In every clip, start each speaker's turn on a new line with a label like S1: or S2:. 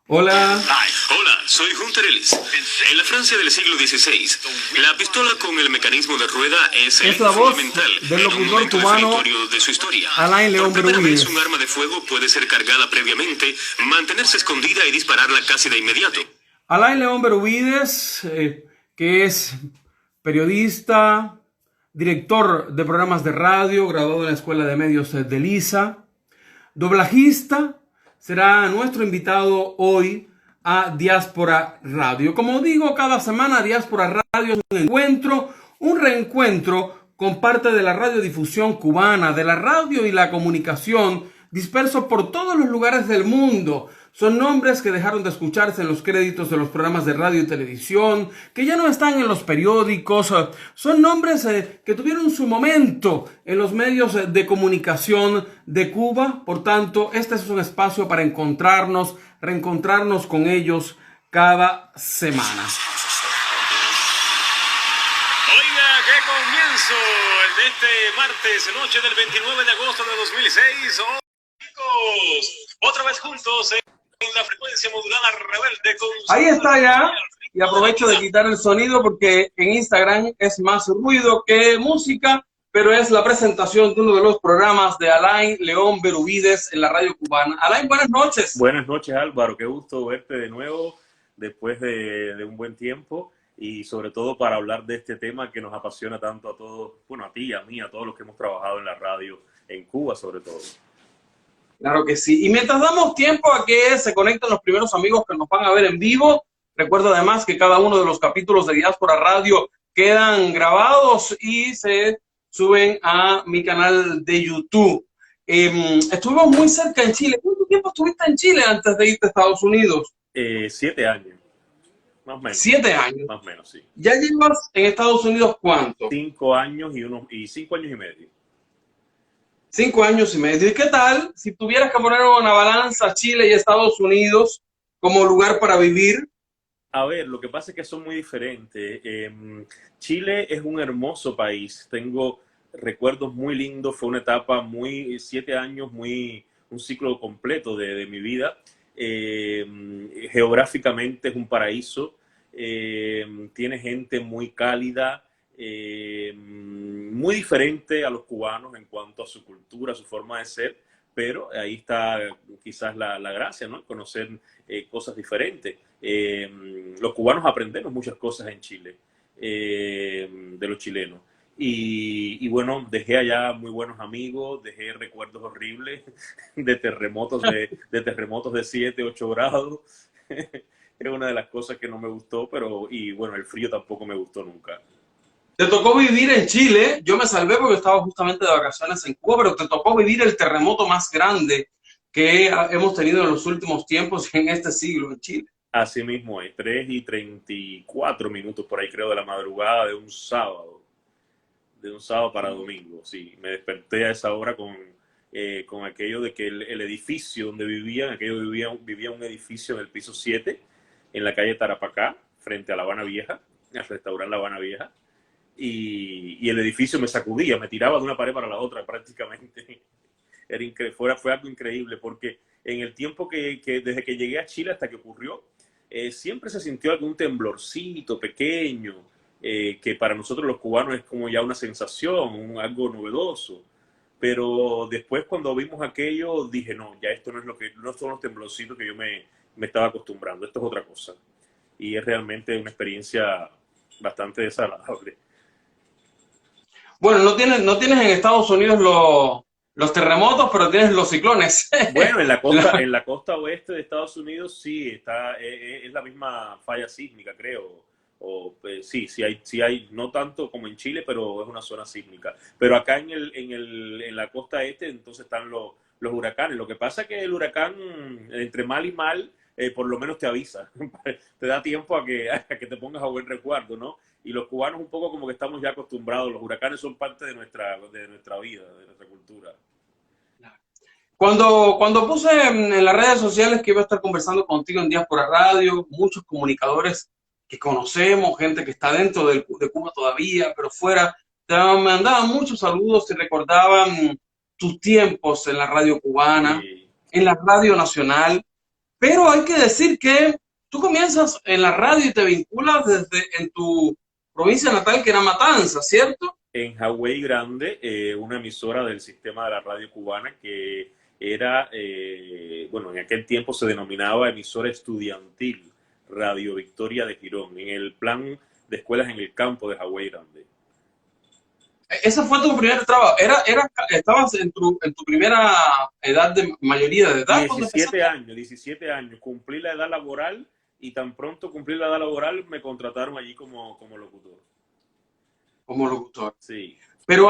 S1: Hola.
S2: Hola, soy Hunter Ellis. En la Francia del siglo XVI, la pistola con el mecanismo de rueda es
S1: Es
S2: el
S1: la voz
S2: fundamental
S1: del
S2: en un
S1: locutor
S2: momento
S1: cubano
S2: definitorio de su historia.
S1: Alain
S2: Por
S1: León
S2: primera vez,
S1: Beruides.
S2: un arma de fuego puede ser cargada previamente, mantenerse escondida y dispararla casi de inmediato.
S1: Alain León Beruides, que es periodista, director de programas de radio, graduado en la Escuela de Medios de Lisa, doblajista, será nuestro invitado hoy a Diáspora Radio. Como digo, cada semana Diáspora Radio es un reencuentro con parte de la radiodifusión cubana, de la radio y la comunicación dispersos por todos los lugares del mundo. Son nombres que dejaron de escucharse en los créditos de los programas de radio y televisión, que ya no están en los periódicos. Son nombres que tuvieron su momento en los medios de comunicación de Cuba. Por tanto, este es un espacio para encontrarnos, reencontrarnos con ellos cada semana.
S2: Oiga, qué comienzo el de este martes, noche del 29 de agosto de 2006. Oh, chicos, otra vez juntos en la frecuencia modulada rebelde con...
S1: Ahí está ya, y aprovecho de quitar el sonido porque en Instagram es más ruido que música, pero es la presentación de uno de los programas de Alain León Beruides en la radio cubana. Alain, buenas noches.
S3: Buenas noches, Álvaro, qué gusto verte de nuevo después de un buen tiempo y sobre todo para hablar de este tema que nos apasiona tanto a todos, bueno, a ti, a mí, a todos los que hemos trabajado en la radio en Cuba sobre todo.
S1: Claro que sí. Y mientras damos tiempo a que se conecten los primeros amigos que nos van a ver en vivo, recuerdo además que cada uno de los capítulos de Diáspora Radio quedan grabados y se suben a mi canal de YouTube. Estuvimos muy cerca en Chile. ¿Cuánto tiempo estuviste en Chile antes de irte a Estados Unidos?
S3: 7 años, más o menos.
S1: 7 años.
S3: Más o menos, sí.
S1: ¿Ya llevas en Estados Unidos cuánto?
S3: 5 años y 5 años y medio.
S1: 5 años y medio. ¿Y qué tal si tuvieras que poner una balanza Chile y Estados Unidos como lugar para vivir?
S3: A ver, lo que pasa es que son muy diferentes. Chile es un hermoso país. Tengo recuerdos muy lindos. Fue una etapa 7 años, un ciclo completo de mi vida. Geográficamente es un paraíso. Tiene gente muy cálida, muy diferente a los cubanos en cuanto a su cultura, su forma de ser. Pero ahí está quizás la gracia, ¿no? Conocer cosas diferentes. Los cubanos aprendemos muchas cosas en Chile, de los chilenos. Y bueno, dejé allá muy buenos amigos, dejé recuerdos horribles de terremotos de 7, 8 grados. Es una de las cosas que no me gustó, y bueno, el frío tampoco me gustó nunca.
S1: Te tocó vivir en Chile. Yo me salvé porque estaba justamente de vacaciones en Cuba, pero te tocó vivir el terremoto más grande que hemos tenido en los últimos tiempos en este siglo en Chile.
S3: Así mismo es, 3:34 por ahí creo de la madrugada de un sábado para domingo. Sí, me desperté a esa hora con aquello de que el edificio donde vivía un edificio en el piso 7, en la calle Tarapacá, frente a La Habana Vieja, al restaurante La Habana Vieja. Y el edificio me sacudía, me tiraba de una pared para la otra prácticamente. Fue algo increíble porque en el tiempo desde que llegué a Chile hasta que ocurrió, siempre se sintió algún temblorcito pequeño, que para nosotros los cubanos es como ya una sensación, algo novedoso. Pero después cuando vimos aquello dije, no, ya esto no son los temblorcitos que yo me estaba acostumbrando, esto es otra cosa. Y es realmente una experiencia bastante desagradable.
S1: Bueno, no tienes en Estados Unidos los terremotos, pero tienes los ciclones.
S3: Bueno, en la costa oeste de Estados Unidos sí es la misma falla sísmica, creo. Sí hay, no tanto como en Chile, pero es una zona sísmica. Pero acá en la costa este, entonces están los huracanes. Lo que pasa es que el huracán, entre mal y mal, por lo menos te avisa. Te da tiempo a que te pongas a buen resguardo, ¿no? Y los cubanos un poco como que estamos ya acostumbrados. Los huracanes son parte de nuestra vida, de nuestra cultura.
S1: Cuando puse en las redes sociales que iba a estar conversando contigo en Diáspora Radio, muchos comunicadores que conocemos, gente que está dentro de Cuba todavía, pero fuera, te mandaban muchos saludos y recordaban tus tiempos en la radio cubana,
S3: Sí.
S1: en la radio nacional. Pero hay que decir que tú comienzas en la radio y te vinculas desde en tu provincia natal, que era Matanzas, ¿cierto?
S3: En Hawái Grande, una emisora del sistema de la radio cubana que era, bueno, en aquel tiempo se denominaba emisora estudiantil, Radio Victoria de Girón, en el plan de escuelas en el campo de Hawái Grande.
S1: Ese fue tu primer trabajo. Estabas en tu primera edad de mayoría de edad cuando
S3: 17
S1: empezaste.
S3: años, 17 años, cumplí la edad laboral y tan pronto cumplí la edad laboral me contrataron allí como locutor.
S1: Como locutor.
S3: Sí.
S1: Pero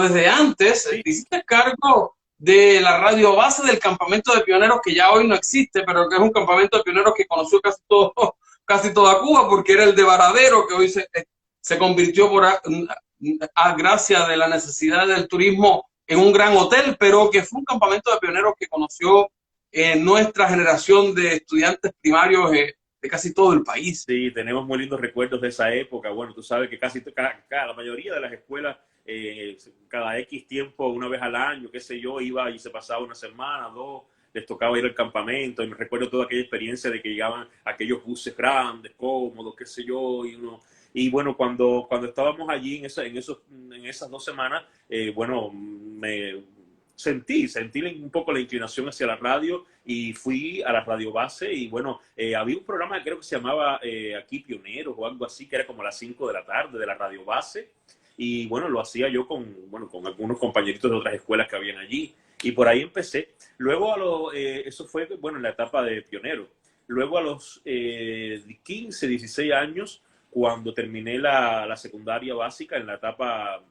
S1: desde antes,
S3: Sí.
S1: te hiciste cargo de la radio base del campamento de pioneros que ya hoy no existe, pero que es un campamento de pioneros que conoció casi toda Cuba, porque era el de Varadero, que hoy se convirtió a gracia de la necesidad del turismo en un gran hotel, pero que fue un campamento de pioneros que conoció nuestra generación de estudiantes primarios de casi todo el país.
S3: Sí, tenemos muy lindos recuerdos de esa época. Bueno, tú sabes que la mayoría de las escuelas, cada X tiempo, una vez al año, qué sé yo, iba y se pasaba una semana, dos, les tocaba ir al campamento. Y me recuerdo toda aquella experiencia de que llegaban aquellos buses grandes, cómodos, qué sé yo, y bueno, cuando estábamos allí en esas 2 semanas, bueno, sentí un poco la inclinación hacia la radio y fui a la radio base y bueno, había un programa que creo que se llamaba Aquí Pioneros o algo así, que era como a las 5 de la tarde de la radio base y bueno, lo hacía yo con algunos compañeritos de otras escuelas que habían allí y por ahí empecé. Luego, eso fue, bueno, en la etapa de pionero. Luego a los 15, 16 años, cuando terminé la secundaria básica, en la etapa,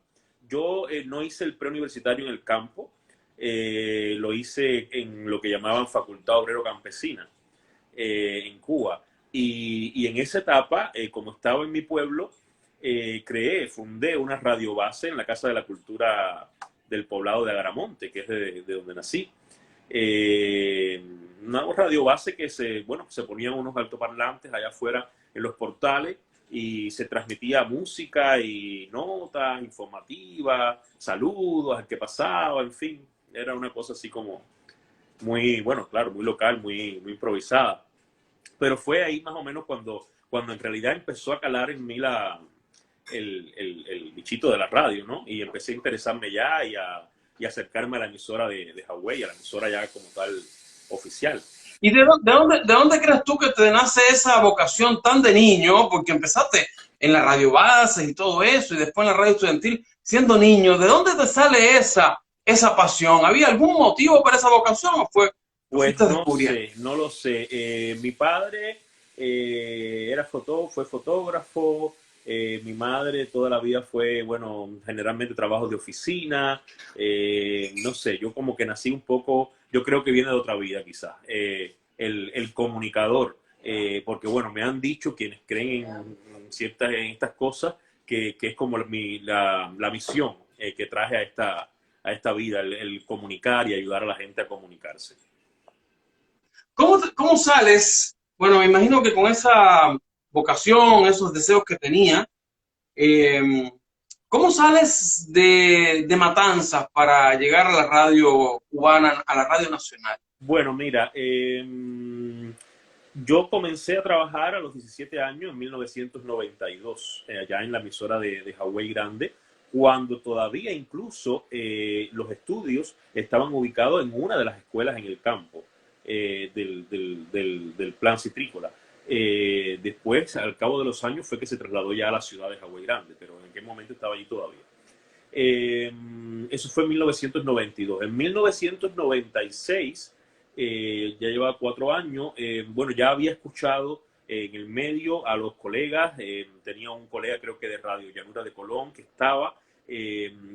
S3: yo no hice el preuniversitario en el campo, lo hice en lo que llamaban Facultad Obrero Campesina, en Cuba. Y en esa etapa, como estaba en mi pueblo, fundé una radio base en la Casa de la Cultura del poblado de Agaramonte, que es de donde nací. Una radio base que se ponían unos altoparlantes allá afuera en los portales y se transmitía música y notas informativas, saludos al que pasaba, en fin. Era una cosa así como muy, bueno, claro, muy local, muy improvisada. Pero fue ahí más o menos cuando en realidad empezó a calar en mí el bichito de la radio, ¿no? Y empecé a interesarme ya y acercarme a la emisora de Hawái, a la emisora ya como tal oficial.
S1: ¿Y de dónde crees tú que te nace esa vocación tan de niño? Porque empezaste en la radio base y todo eso, y después en la radio estudiantil, siendo niño. ¿De dónde te sale esa pasión? ¿Había algún motivo para esa vocación o fue?
S3: Pues no lo sé. Mi padre fue fotógrafo. Mi madre toda la vida fue, bueno, generalmente trabajos de oficina. No sé, yo como que nací un poco, yo creo que viene de otra vida quizás. El comunicador, porque bueno, me han dicho quienes creen en estas cosas que es como la misión que traje a esta vida, el comunicar y ayudar a la gente a comunicarse.
S1: ¿Cómo sales? Bueno, me imagino que con esa vocación, esos deseos que tenía, ¿cómo sales de Matanzas para llegar a la radio cubana, a la radio nacional?
S3: Bueno, mira, yo comencé a trabajar a los 17 años, en 1992, allá en la emisora de Hawái Grande, cuando todavía incluso los estudios estaban ubicados en una de las escuelas en el campo del plan citrícola. Después, al cabo de los años, fue que se trasladó ya a la ciudad de Hawái Grande, pero en aquel momento estaba allí todavía. Eso fue en 1992. En 1996, ya llevaba 4 años, bueno, ya había escuchado en el medio a los colegas, tenía un colega creo que de Radio Llanura de Colón que estaba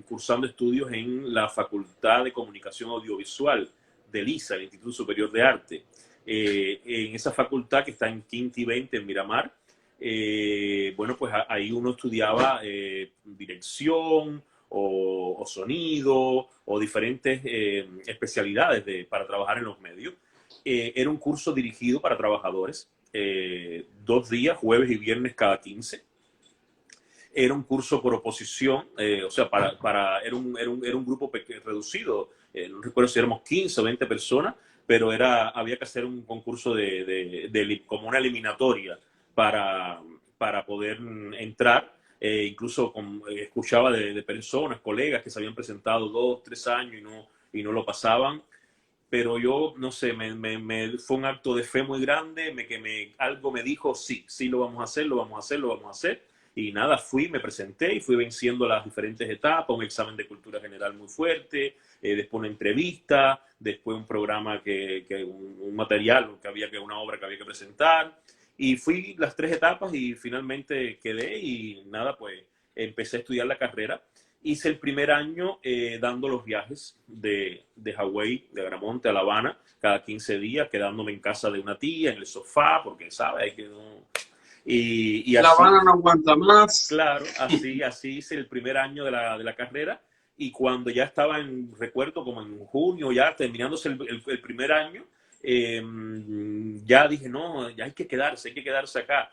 S3: cursando estudios en la Facultad de Comunicación Audiovisual del ISA, el Instituto Superior de Arte. En esa facultad que está en Quinta y 20 en Miramar, bueno, pues ahí uno estudiaba dirección o sonido o diferentes especialidades para trabajar en los medios. Era un curso dirigido para trabajadores, 2 días, jueves y viernes cada 15. Era un curso por oposición, o sea, era un grupo reducido, no recuerdo si éramos 15 o 20 personas, pero había que hacer un concurso como una eliminatoria para poder entrar. Incluso escuchaba de personas, colegas que se habían presentado 2, 3 años y no lo pasaban. Pero yo, no sé, fue un acto de fe muy grande, algo me dijo, sí lo vamos a hacer, lo vamos a hacer, lo vamos a hacer. Y nada, me presenté y fui venciendo las diferentes etapas, un examen de cultura general muy fuerte, después una entrevista, después un programa un material, una obra que había que presentar. Y fui las 3 etapas y finalmente quedé y nada, pues empecé a estudiar la carrera. Hice el primer año dando los viajes de Hawái, de Agramonte a La Habana, cada 15 días, quedándome en casa de una tía, en el sofá, porque, ¿sabes? Hay que no... Y
S1: La
S3: así,
S1: Habana no aguanta más.
S3: claro, así hice el primer año de la carrera. Y cuando ya estaba recuerdo, como en junio, ya terminándose el primer año, ya dije, no, ya hay que quedarse acá.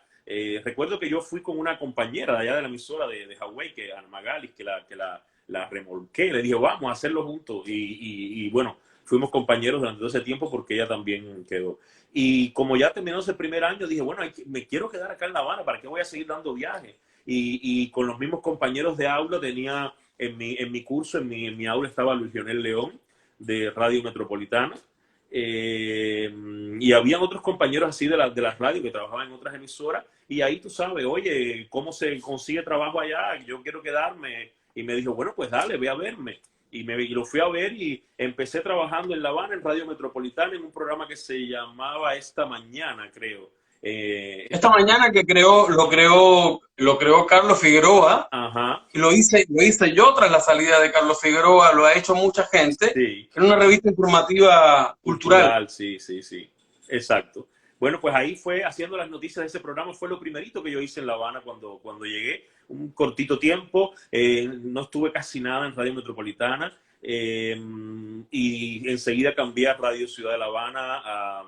S3: Recuerdo que yo fui con una compañera de allá de la emisora de Hawái, Ana Magalis, que la remolqué, le dije, vamos a hacerlo juntos. Y bueno, fuimos compañeros durante todo ese tiempo porque ella también quedó. Y como ya terminó ese primer año, dije, bueno, me quiero quedar acá en La Habana, ¿para qué voy a seguir dando viajes? Y con los mismos compañeros de aula tenía, en mi curso, en mi aula estaba Luis Lionel León, de Radio Metropolitana. Y habían otros compañeros así de las radios que trabajaban en otras emisoras, y ahí tú sabes, oye, ¿cómo se consigue trabajo allá? Yo quiero quedarme. Y me dijo, bueno, pues dale, ve a verme. Y lo fui a ver y empecé trabajando en La Habana, en Radio Metropolitana, en un programa que se llamaba Esta Mañana, creo.
S1: Esta mañana lo creó Carlos Figueroa,
S3: Ajá,
S1: y lo hice yo tras la salida de Carlos Figueroa, lo ha hecho mucha gente,
S3: sí.
S1: en una revista informativa cultural.
S3: Cultural, sí, exacto. Bueno, pues ahí fue haciendo las noticias de ese programa, fue lo primerito que yo hice en La Habana cuando llegué, un cortito tiempo, no estuve casi nada en Radio Metropolitana, y enseguida cambié a Radio Ciudad de La Habana a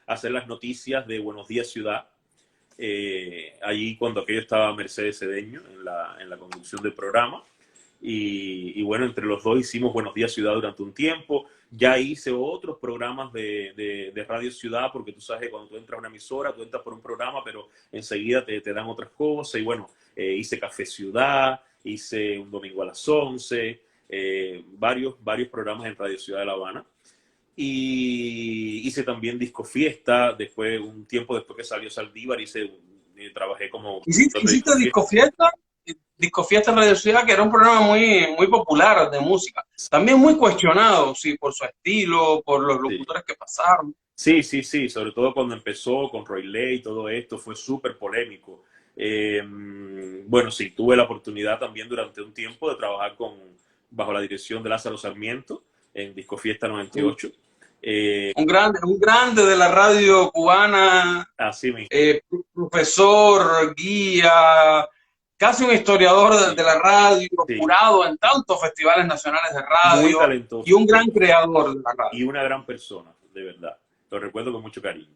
S3: hacer las noticias de Buenos Días Ciudad, allí cuando aquello estaba Mercedes Cedeño en la conducción del programa. Y bueno, entre los dos hicimos Buenos Días Ciudad durante un tiempo. Ya hice otros programas de Radio Ciudad, porque tú sabes que cuando tú entras a una emisora, tú entras por un programa, pero enseguida te dan otras cosas. Y bueno, hice Café Ciudad, hice Un Domingo a las 11, varios programas en Radio Ciudad de La Habana. Y hice también Disco Fiesta, un tiempo después que salió Saldívar, trabajé como...
S1: ¿Hiciste Disco Fiesta? Disco Fiesta en Radio Ciudad, que era un programa muy, muy popular de música. También muy cuestionado, sí, por su estilo, por los locutores que pasaron.
S3: Sí, sobre todo cuando empezó con Roy Ley y todo esto, fue súper polémico. Bueno, sí, tuve la oportunidad también durante un tiempo de trabajar bajo la dirección de Lázaro Sarmiento en Disco Fiesta 98.
S1: Un grande de la radio cubana,
S3: Así mismo.
S1: profesor, guía, casi un historiador de la radio, jurado en tantos festivales nacionales de radio.
S3: Muy talentoso.
S1: Y un gran creador de la radio.
S3: Y una gran persona, de verdad. Lo recuerdo con mucho cariño.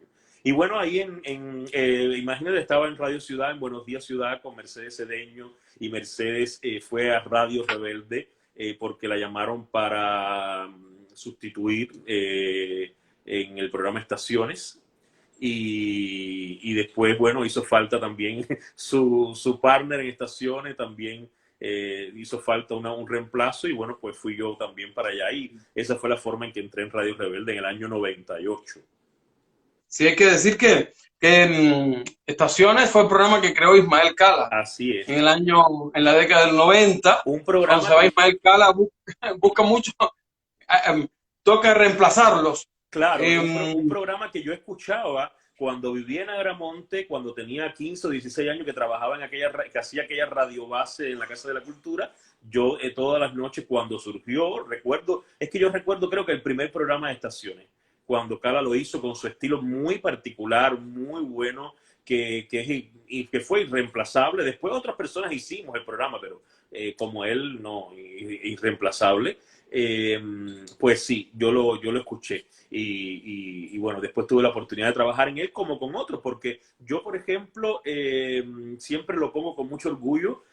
S3: Y bueno, ahí imagínate, estaba en Radio Ciudad, en Buenos Días Ciudad, con Mercedes Cedeño, y Mercedes fue a Radio Rebelde porque la llamaron para sustituir en el programa Estaciones. Y después, bueno, hizo falta también su partner en Estaciones, también hizo falta un reemplazo, y bueno, pues fui yo también para allá, y esa fue la forma en que entré en Radio Rebelde en el año 98.
S1: Sí, hay que decir que Estaciones fue el programa que creó Ismael Cala.
S3: Así es.
S1: En la década del 90.
S3: Un programa.
S1: Cuando se va Ismael Cala, busca mucho, toca reemplazarlos.
S3: Claro, un programa que yo escuchaba cuando vivía en Agramonte, cuando tenía 15 o 16 años, que trabajaba que hacía aquella radio base en la Casa de la Cultura. Yo todas las noches cuando surgió, creo que el primer programa de Estaciones, cuando Cala lo hizo con su estilo muy particular, muy bueno, que fue irreemplazable. Después otras personas hicimos el programa, pero como él, no, irreemplazable. Pues sí, yo lo escuché, y bueno, después tuve la oportunidad de trabajar en él como con otros, porque yo, por ejemplo, siempre lo pongo con mucho orgullo,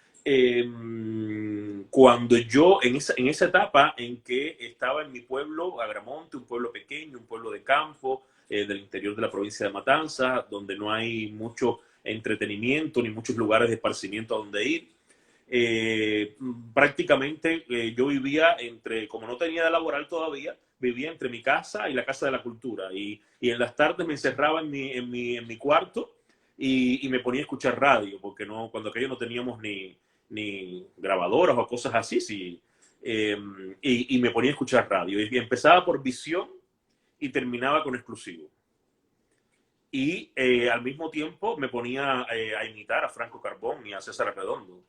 S3: cuando yo, en esa etapa en que estaba en mi pueblo, Agramonte, un pueblo pequeño, un pueblo de campo, del interior de la provincia de Matanzas, donde no hay mucho entretenimiento ni muchos lugares de esparcimiento a donde ir. Prácticamente yo vivía como no tenía de laboral todavía, vivía entre mi casa y la Casa de la Cultura. Y en las tardes me encerraba en mi cuarto y me ponía a escuchar radio, porque cuando aquello no teníamos ni grabadoras o cosas así, sí, y me ponía a escuchar radio. Y empezaba por Visión y terminaba con Exclusivo. Y al mismo tiempo me ponía a imitar a Franco Carbón y a César Arredondo.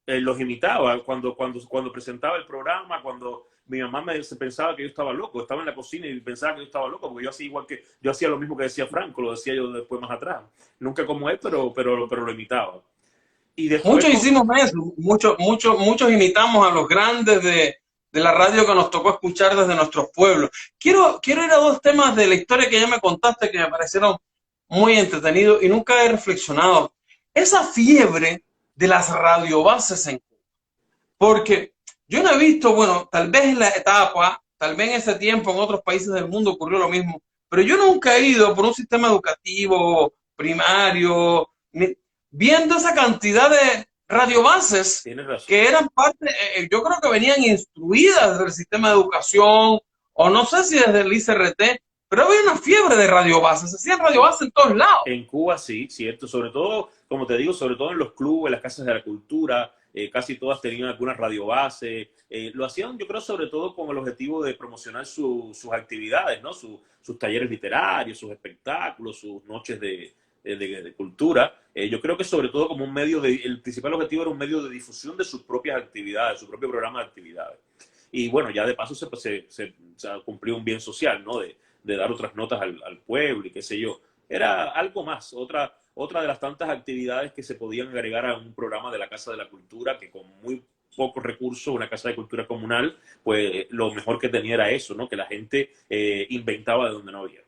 S3: Los imitaba cuando presentaba el programa, cuando mi mamá pensaba que yo estaba loco, estaba en la cocina y pensaba que yo estaba loco, porque yo hacía lo mismo que decía Franco, lo decía yo después más atrás. Nunca como él, pero lo imitaba. Y después,
S1: muchos hicimos eso, muchos imitamos a los grandes de la radio que nos tocó escuchar desde nuestros pueblos. Quiero ir a dos temas de la historia que ya me contaste que me parecieron muy entretenidos y nunca he reflexionado. Esa fiebre de las radiobases en Cuba. Porque yo no he visto, bueno, tal vez en la etapa, tal vez en ese tiempo en otros países del mundo ocurrió lo mismo, pero yo nunca he ido por un sistema educativo primario, viendo esa cantidad de radiobases que eran parte, yo creo que venían instruidas del sistema de educación, o no sé si desde el ICRT, pero había una fiebre de radiobases, se hacían radiobases en todos lados.
S3: En Cuba sí, cierto, sobre todo, como te digo, sobre todo en los clubes, en las casas de la cultura, casi todas tenían alguna radiobase. Lo hacían, yo creo, sobre todo con el objetivo de promocionar sus actividades, ¿no? Sus talleres literarios, sus espectáculos, sus noches de cultura. Yo creo que sobre todo como un medio el principal objetivo era un medio de difusión de sus propias actividades, su propio programa de actividades. Y bueno, ya de paso se cumplió un bien social, ¿no? De dar otras notas al pueblo y qué sé yo. Era algo más, otra de las tantas actividades que se podían agregar a un programa de la Casa de la Cultura, que con muy pocos recursos, una casa de cultura comunal, pues lo mejor que tenía era eso, ¿no? Que la gente inventaba de donde no había.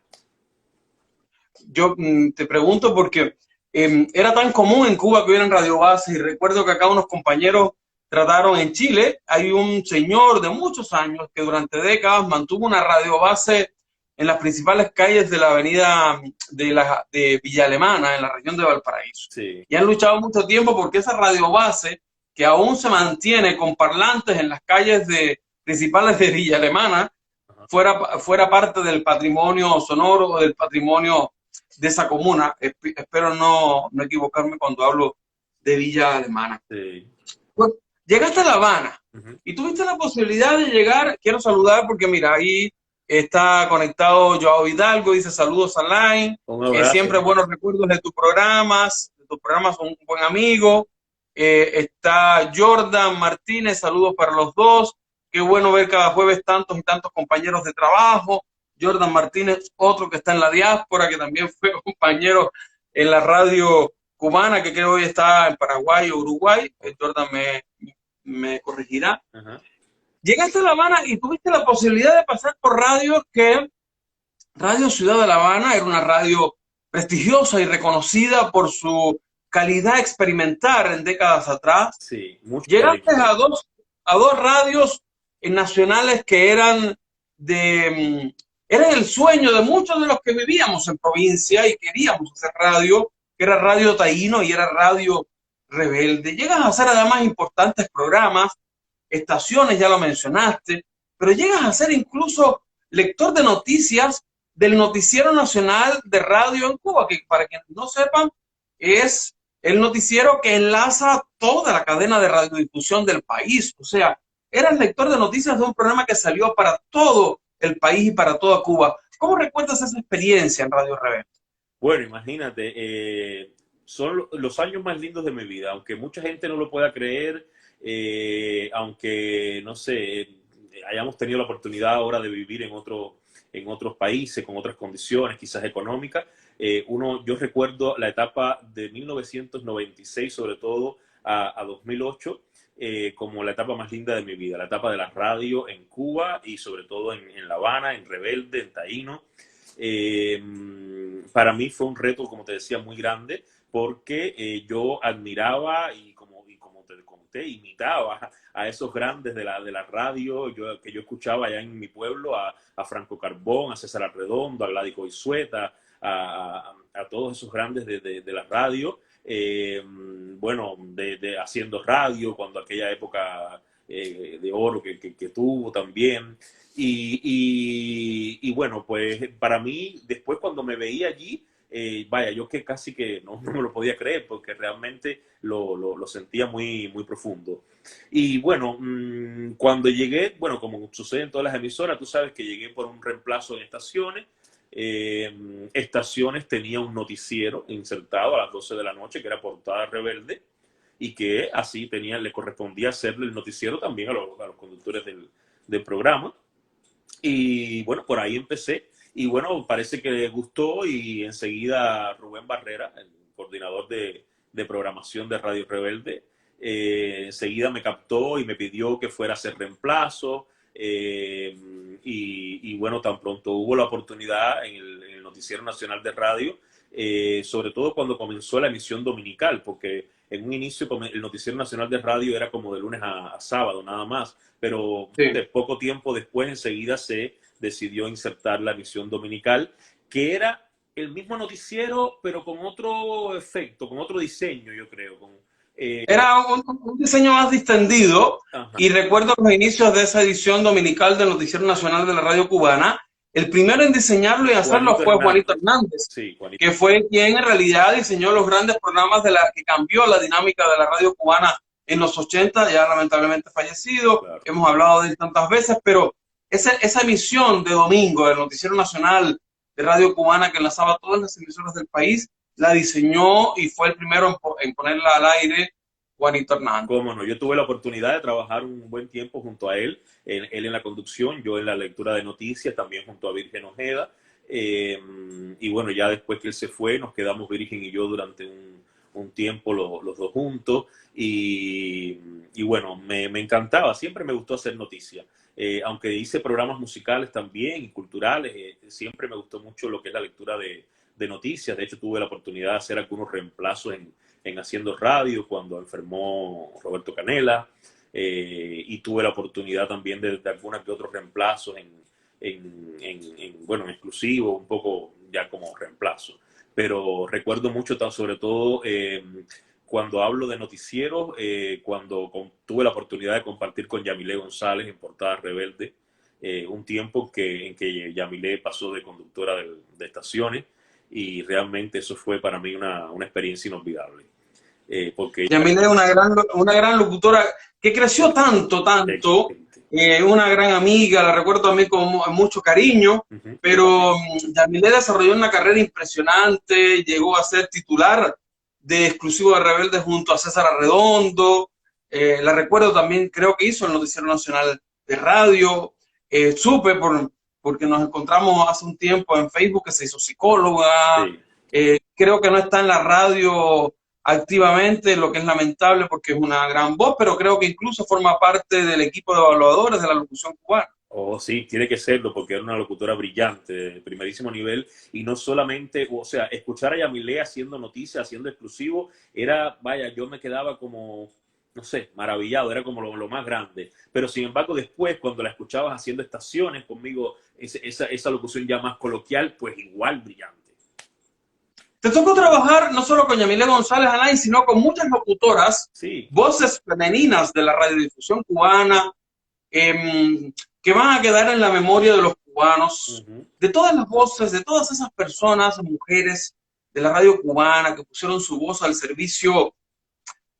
S1: Yo te pregunto porque era tan común en Cuba que hubieran radiobases y recuerdo que acá unos compañeros trataron en Chile. Hay un señor de muchos años que durante décadas mantuvo una radiobase en las principales calles de la avenida de Villa Alemana, en la región de Valparaíso.
S3: Sí.
S1: Y han luchado mucho tiempo porque esa radiobase, que aún se mantiene con parlantes en las calles principales de Villa Alemana, fuera parte del patrimonio sonoro o del patrimonio de esa comuna. Espero no equivocarme cuando hablo de Villa Alemana.
S3: Sí.
S1: Bueno, llegaste a La Habana y tuviste la posibilidad de llegar. Quiero saludar porque mira, ahí está conectado Joao Hidalgo, dice saludos a Line. Siempre buenos recuerdos de tus programas son un buen amigo. Está Jordan Martínez, saludos para los dos. Qué bueno ver cada jueves tantos y tantos compañeros de trabajo. Jordan Martínez, otro que está en la diáspora, que también fue compañero en la radio cubana, que creo hoy está en Paraguay o Uruguay. Jordan me corregirá. Llegaste a La Habana y tuviste la posibilidad de pasar por radios que Radio Ciudad de La Habana era una radio prestigiosa y reconocida por su calidad experimental en décadas atrás.
S3: Sí, mucho.
S1: Llegaste a dos radios nacionales que eran el sueño de muchos de los que vivíamos en provincia y queríamos hacer radio, que era Radio Taíno y era Radio Rebelde. Llegas a hacer además importantes programas, estaciones, ya lo mencionaste, pero llegas a ser incluso lector de noticias del Noticiero Nacional de Radio en Cuba, que para quienes no sepan, es el noticiero que enlaza toda la cadena de radiodifusión del país. O sea, eras lector de noticias de un programa que salió para todo el país y para toda Cuba. ¿Cómo recuerdas esa experiencia en Radio Rebelde?
S3: Bueno, imagínate, son los años más lindos de mi vida, aunque mucha gente no lo pueda creer, aunque, no sé, hayamos tenido la oportunidad ahora de vivir en otros países, con otras condiciones, quizás económicas. Yo recuerdo la etapa de 1996, sobre todo a 2008, como la etapa más linda de mi vida, la etapa de la radio en Cuba y sobre todo en La Habana, en Rebelde, en Taíno. Para mí fue un reto, como te decía, muy grande, porque yo admiraba y como conté, imitaba a esos grandes de la radio que yo escuchaba allá en mi pueblo, a Franco Carbón, a César Arredondo, a Gladys Coizueta, a todos esos grandes de la radio. Bueno, haciendo radio, cuando aquella época de oro que tuvo también. Y bueno, pues para mí, después cuando me veía allí, vaya, yo que casi que no me lo podía creer, porque realmente lo sentía muy, muy profundo. Y bueno, cuando llegué, bueno, como sucede en todas las emisoras, tú sabes que llegué por un reemplazo en estaciones. Estaciones tenía un noticiero insertado a las 12 de la noche, que era Portada Rebelde, y que así le correspondía hacerle el noticiero también a los conductores del programa. Y bueno, por ahí empecé. Y bueno, parece que les gustó, y enseguida Rubén Barrera, el coordinador de programación de Radio Rebelde, enseguida me captó y me pidió que fuera a hacer reemplazo. Y bueno, tan pronto hubo la oportunidad en el Noticiero Nacional de Radio, sobre todo cuando comenzó la emisión dominical, porque en un inicio el Noticiero Nacional de Radio era como de lunes a sábado nada más, pero
S1: Sí.
S3: de poco tiempo después enseguida se decidió insertar la emisión dominical, que era el mismo noticiero, pero con otro efecto, con otro diseño, yo creo.
S1: Era un diseño más distendido,
S3: Ajá.
S1: y recuerdo los inicios de esa edición dominical del Noticiero Nacional de la Radio Cubana. El primero en diseñarlo y hacerlo
S3: Juanito
S1: fue
S3: Hernández.
S1: Juanito Hernández,
S3: Sí, Juanito.
S1: que fue quien en realidad diseñó los grandes programas que cambió la dinámica de la radio cubana en los 80, ya lamentablemente fallecido.
S3: Claro.
S1: Hemos hablado de él tantas veces, pero esa emisión de domingo del Noticiero Nacional de Radio Cubana, que enlazaba todas las emisoras del país, la diseñó y fue el primero en ponerla al aire Juanito Hernández.
S3: Cómo no, yo tuve la oportunidad de trabajar un buen tiempo junto a él, él en la conducción, yo en la lectura de noticias, también junto a Virgen Ojeda. Y bueno, ya después que él se fue, nos quedamos Virgen y yo durante un tiempo los dos juntos. Y bueno, me encantaba, siempre me gustó hacer noticias. Aunque hice programas musicales también y culturales, siempre me gustó mucho lo que es la lectura de noticias. De hecho, tuve la oportunidad de hacer algunos reemplazos en Haciendo Radio cuando enfermó Roberto Canela, y tuve la oportunidad también de algunos que otros reemplazos bueno, en exclusivo, un poco ya como reemplazo. Pero recuerdo mucho, sobre todo cuando hablo de noticieros, cuando tuve la oportunidad de compartir con Yamilé González en Portada Rebelde, un tiempo en que Yamilé pasó de conductora de estaciones, y realmente eso fue para mí una experiencia inolvidable. Porque
S1: Yamilé es una gran locutora que creció tanto, una gran amiga, la recuerdo también con mucho cariño, pero Yamilé desarrolló una carrera impresionante, llegó a ser titular de Exclusivo de Rebelde junto a César Arredondo. La recuerdo también, creo que hizo el Noticiero Nacional de Radio. Supe porque nos encontramos hace un tiempo en Facebook, que se hizo psicóloga.
S3: Sí.
S1: Creo que no está en la radio activamente, lo que es lamentable porque es una gran voz, pero creo que incluso forma parte del equipo de evaluadores de la locución cubana.
S3: Oh, sí, tiene que serlo, porque era una locutora brillante, de primerísimo nivel, y no solamente, o sea, escuchar a Yamilé haciendo noticias, haciendo exclusivo, era, vaya, yo me quedaba como, no sé, maravillado, era como lo más grande. Pero sin embargo, después, cuando la escuchabas haciendo estaciones conmigo, esa locución ya más coloquial, pues igual brillante.
S1: Te tocó trabajar no solo con Yamilé González Alain, sino con muchas locutoras,
S3: sí,
S1: voces femeninas de la radiodifusión cubana, que van a quedar en la memoria de los cubanos, de todas las voces, de todas esas personas, mujeres de la radio cubana que pusieron su voz al servicio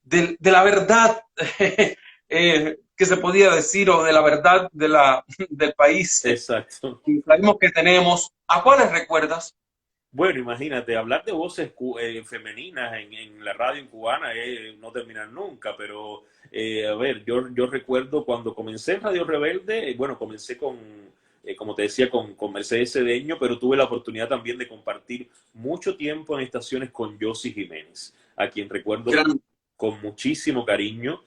S1: de la verdad que se podía decir, o de la verdad del país.
S3: Exacto.
S1: Que tenemos. ¿A cuáles recuerdas?
S3: Bueno, imagínate, hablar de voces femeninas en la radio en cubana no terminar nunca, pero a ver, yo recuerdo cuando comencé en Radio Rebelde, bueno, comencé como te decía, con Mercedes Cedeño, pero tuve la oportunidad también de compartir mucho tiempo en estaciones con Yossi Jiménez, a quien recuerdo con muchísimo cariño,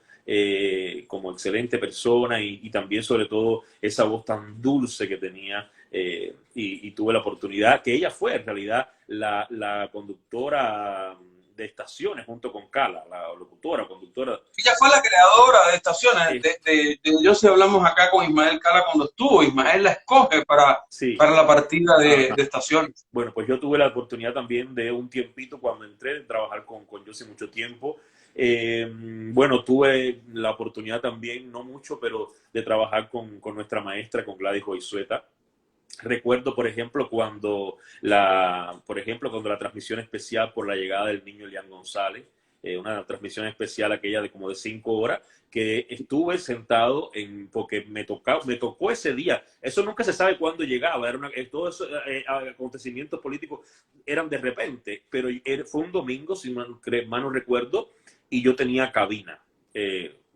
S3: como excelente persona, y también sobre todo esa voz tan dulce que tenía. Y tuve la oportunidad, que ella fue en realidad la conductora de estaciones junto con Cala, la locutora, conductora.
S1: Ella fue la creadora de estaciones. Yo sí hablamos acá con Ismael Cala cuando estuvo. Ismael la escoge
S3: Sí.
S1: para la partida de estaciones.
S3: Bueno, pues yo tuve la oportunidad también de un tiempito cuando entré de trabajar con Yossi mucho tiempo. Bueno, tuve la oportunidad también, no mucho, pero de trabajar con nuestra maestra, con Gladys Goizueta. Recuerdo, por ejemplo, cuando la transmisión especial por la llegada del niño Elian González, una transmisión especial aquella de como de 5 horas, que estuve sentado porque me tocó ese día. Eso nunca se sabe cuándo llegaba. Todos esos acontecimientos políticos eran de repente, pero fue un domingo, si mal no recuerdo, y yo tenía cabina,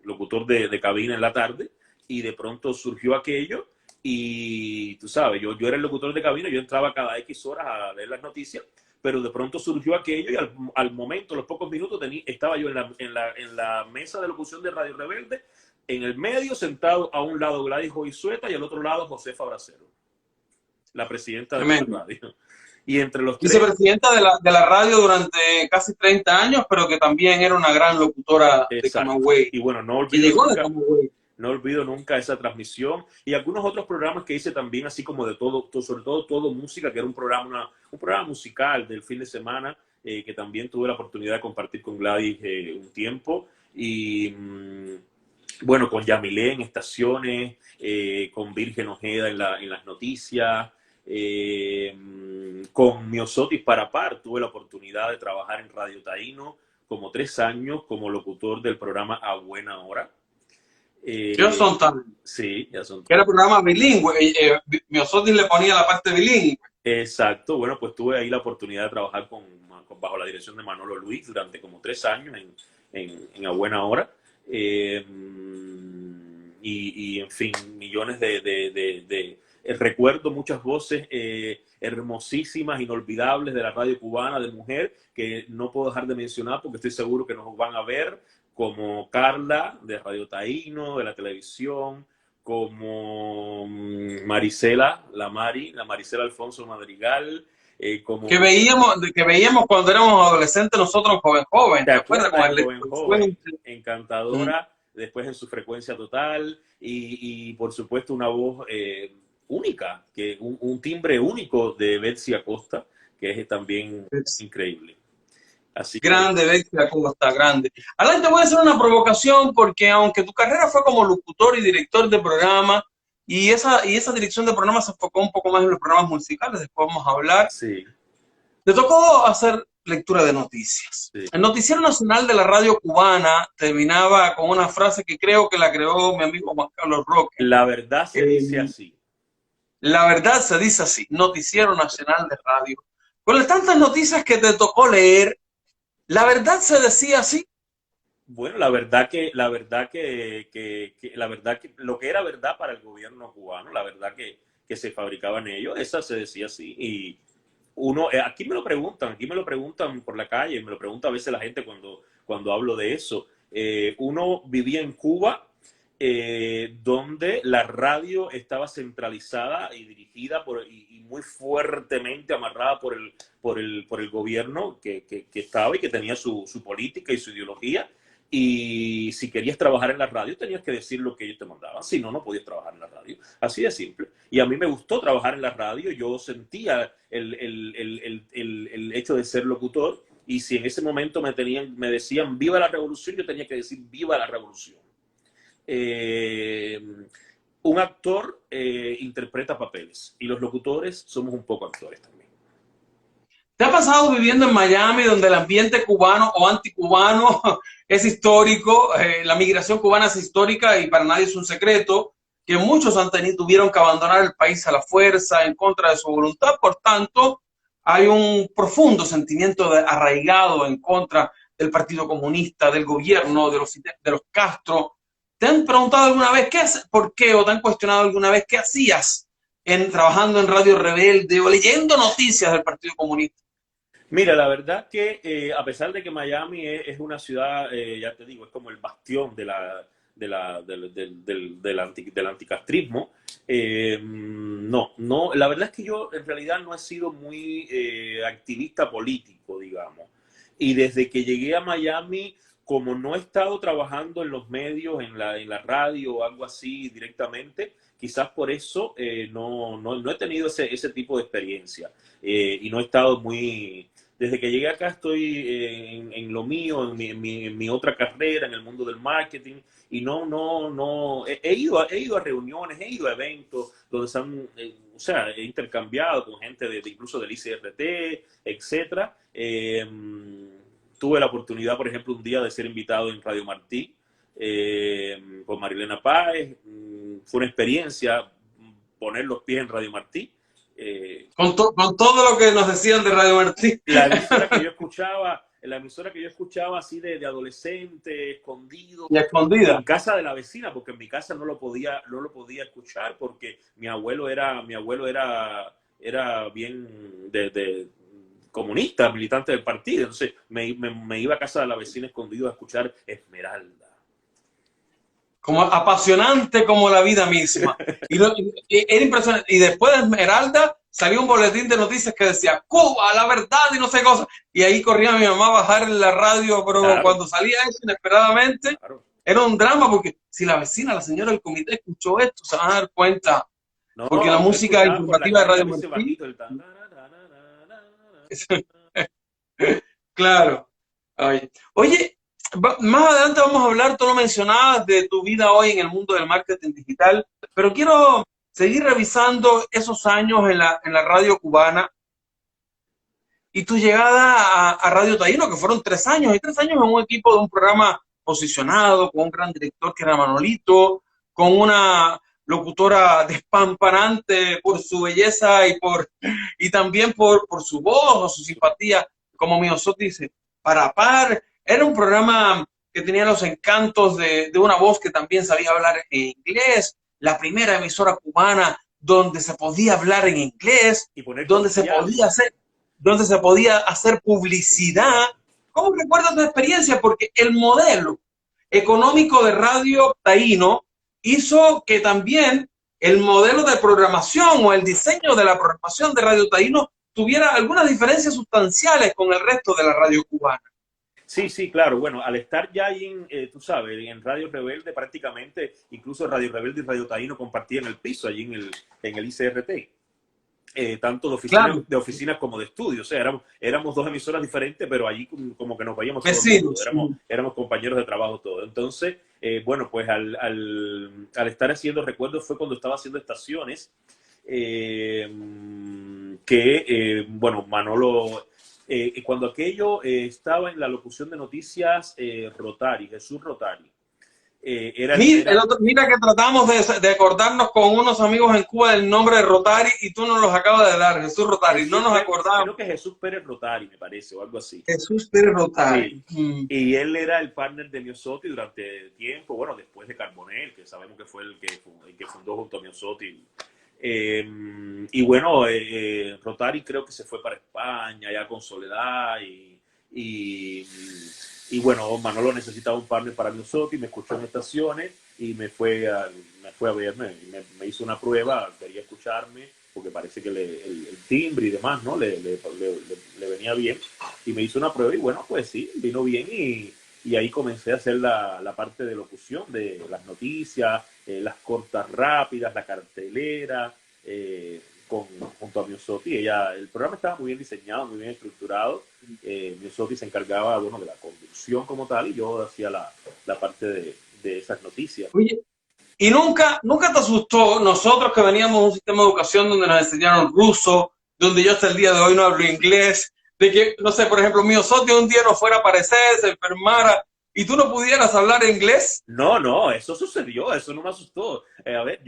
S3: locutor de cabina en la tarde, y de pronto surgió aquello. Y tú sabes, yo era el locutor de cabina, yo entraba cada X horas a leer las noticias, pero de pronto surgió aquello y al momento, los pocos minutos, estaba yo en la mesa de locución de Radio Rebelde, en el medio, sentado a un lado Gladys Goizueta y al otro lado Josefa Bracero, la presidenta de la radio. Y entre los tres...
S1: Vicepresidenta de la radio durante casi 30 años, pero que también era una gran locutora de Camagüey.
S3: Y bueno, no olvido nunca esa transmisión y algunos otros programas que hice también, así como de todo, sobre todo música, que era un programa musical del fin de semana, que también tuve la oportunidad de compartir con Gladys un tiempo. Y bueno, con Yamilé en estaciones, con Virgen Ojeda en las noticias, con Miosotis Parapar tuve la oportunidad de trabajar en Radio Taíno como 3 años como locutor del programa A Buena Hora.
S1: Ya son tan...
S3: Sí, ya son...
S1: Era programa bilingüe. Miosotis le ponía la parte bilingüe.
S3: Exacto. Bueno, pues tuve ahí la oportunidad de trabajar bajo la dirección de Manolo Luis durante como 3 años en A Buena Hora. Y en fin, millones recuerdo muchas voces hermosísimas, inolvidables de la radio cubana de mujer, que no puedo dejar de mencionar porque estoy seguro que nos van a ver, como Carla de Radio Taíno, de la televisión, como Marisela, la Marisela Alfonso Madrigal, como...
S1: que veíamos cuando éramos adolescentes nosotros, joven.
S3: ¿Te acuerdas? Joven, encantadora, después en su frecuencia total, y por supuesto una voz única, un timbre único de Betsy Acosta, que es también increíble. Así
S1: grande, Betsy Acosta, grande. Alan, te voy a hacer una provocación, porque aunque tu carrera fue como locutor y director de programa, y esa dirección de programa se enfocó un poco más en los programas musicales, después vamos a hablar.
S3: Sí.
S1: Te tocó hacer lectura de noticias. Sí. El Noticiero Nacional de la Radio Cubana terminaba con una frase que creo que la creó mi amigo Juan Carlos Roque.
S3: La verdad se dice así.
S1: La verdad se dice así. Noticiero Nacional de Radio. Con las tantas noticias que te tocó leer, ¿la verdad se decía así?
S3: Bueno, la verdad que lo que era verdad para el gobierno cubano, la verdad que se fabricaba en ellos, esa se decía así. Y uno, aquí me lo preguntan por la calle, me lo pregunta a veces la gente cuando hablo de eso. Uno vivía en Cuba, donde la radio estaba centralizada y dirigida y muy fuertemente amarrada por el gobierno que estaba y que tenía su política y su ideología. Y si querías trabajar en la radio, tenías que decir lo que ellos te mandaban. Si no, no podías trabajar en la radio. Así de simple. Y a mí me gustó trabajar en la radio. Yo sentía el hecho de ser locutor. Y si en ese momento me decían viva la revolución, yo tenía que decir viva la revolución. Un actor interpreta papeles. Y los locutores somos un poco actores también.
S1: ¿Te ha pasado viviendo en Miami, donde el ambiente cubano o anticubano es histórico? La migración cubana es histórica y para nadie es un secreto que muchos tuvieron que abandonar el país a la fuerza, en contra de su voluntad. Por tanto, hay un profundo sentimiento arraigado en contra del Partido Comunista, del gobierno, de los Castro. ¿Te han preguntado alguna vez por qué, o te han cuestionado alguna vez qué hacías trabajando en Radio Rebelde o leyendo noticias del Partido Comunista?
S3: Mira, la verdad que a pesar de que Miami es una ciudad, ya te digo, es como el bastión del anticastrismo, no, la verdad es que yo en realidad no he sido muy activista político, digamos. Y desde que llegué a Miami, como no he estado trabajando en los medios, en la radio o algo así directamente, quizás por eso no he tenido ese tipo de experiencia. Y no he estado muy... Desde que llegué acá estoy en lo mío, en mi otra carrera, en el mundo del marketing, y he ido a reuniones, he ido a eventos donde se han, o sea, he intercambiado con gente incluso del ICRT, etcétera. Tuve la oportunidad, por ejemplo, un día de ser invitado en Radio Martí con Marilena Páez. Fue una experiencia poner los pies en Radio Martí.
S1: Con todo lo que nos decían de Radio Martí.
S3: La emisora que yo escuchaba así de adolescente, escondido.
S1: Y escondida.
S3: En casa de la vecina, porque en mi casa no lo podía escuchar, porque mi abuelo era bien de comunista, militante del partido. Entonces me iba a casa de la vecina escondido a escuchar Esmeralda.
S1: Como apasionante como la vida misma. Y era impresionante. Y después de Esmeralda salió un boletín de noticias que decía Cuba, la verdad y no sé cosa. Y ahí corría mi mamá a bajar la radio, pero
S3: claro,
S1: cuando salía eso inesperadamente, claro, era un drama, porque si la vecina, la señora del comité escuchó esto, se van a dar cuenta. No, porque la música informativa de Radio Martí. Claro. Oye, más adelante vamos a hablar, tú lo mencionabas, de tu vida hoy en el mundo del marketing digital, pero quiero seguir revisando esos años en la radio cubana y tu llegada a Radio Taíno, que fueron 3 años, y 3 años en un equipo de un programa posicionado, con un gran director que era Manolito, con una locutora despampanante por su belleza y también por su voz o su simpatía, como Miosotti dice, para par. Era un programa que tenía los encantos de una voz que también sabía hablar en inglés, la primera emisora cubana donde se podía hablar en inglés, donde se podía hacer publicidad. ¿Cómo recuerdas tu experiencia? Porque el modelo económico de Radio Taíno hizo que también el modelo de programación o el diseño de la programación de Radio Taíno tuviera algunas diferencias sustanciales con el resto de la radio cubana.
S3: Sí, claro. Bueno, al estar ya ahí tú sabes, en Radio Rebelde prácticamente, incluso Radio Rebelde y Radio Taíno compartían el piso allí en el ICRT. Tanto de oficinas como de estudios. O sea, éramos 2 emisoras diferentes, pero allí como que nos veíamos todos. Éramos compañeros de trabajo todos. Entonces, bueno, pues al estar haciendo, recuerdo, fue cuando estaba haciendo estaciones, bueno, Manolo... cuando aquello estaba en la locución de noticias, Jesús Rotari.
S1: Mira que tratamos de acordarnos con unos amigos en Cuba del nombre de Rotari y tú nos los acabas de dar, Jesús Rotari. No nos acordábamos.
S3: Creo que Jesús Pérez Rotari, me parece, o algo así.
S1: Jesús Pérez Rotari.
S3: Sí. Y él era el partner de Miosotti durante tiempo, bueno, después de Carbonell, que sabemos que fue el que fundó junto a Miosotti. Y bueno, Rotari creo que se fue para España ya con Soledad y bueno, Manolo necesitaba un partner para Miosotti, me escuchó en estaciones y me fue a verme, me hizo una prueba, quería escucharme porque parece que el timbre y demás, ¿no? Le venía bien y me hizo una prueba y bueno, pues sí, vino bien y ahí comencé a hacer la parte de locución de las noticias, las cortas rápidas, la cartelera, junto a Miosotti. El programa estaba muy bien diseñado, muy bien estructurado. Miosotti se encargaba, bueno, de la conducción como tal y yo hacía la parte de esas noticias.
S1: Oye, ¿y nunca te asustó nosotros que veníamos de un sistema de educación donde nos enseñaron ruso, donde yo hasta el día de hoy no hablo inglés, de que, no sé, por ejemplo, Miosotti un día no fuera a aparecer, se enfermara y tú no pudieras hablar inglés?
S3: No, eso sucedió, eso no me asustó. A ver,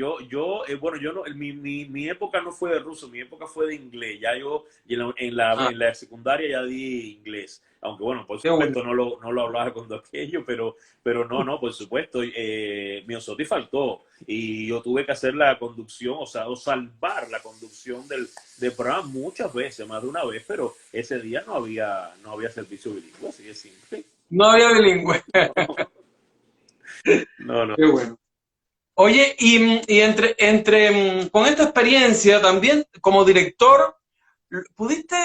S3: mi época no fue de ruso, mi época fue de inglés. Ya yo en la secundaria ya di inglés. Aunque bueno, por supuesto no lo hablaba con aquello, pero no, por supuesto, Miosotti faltó y yo tuve que hacer la conducción, o salvar la conducción del programa muchas veces, más de una vez, pero ese día no había servicio bilingüe, así de simple.
S1: No había bilingüe.
S3: No.
S1: Qué bueno. Oye, y con esta experiencia también como director, pudiste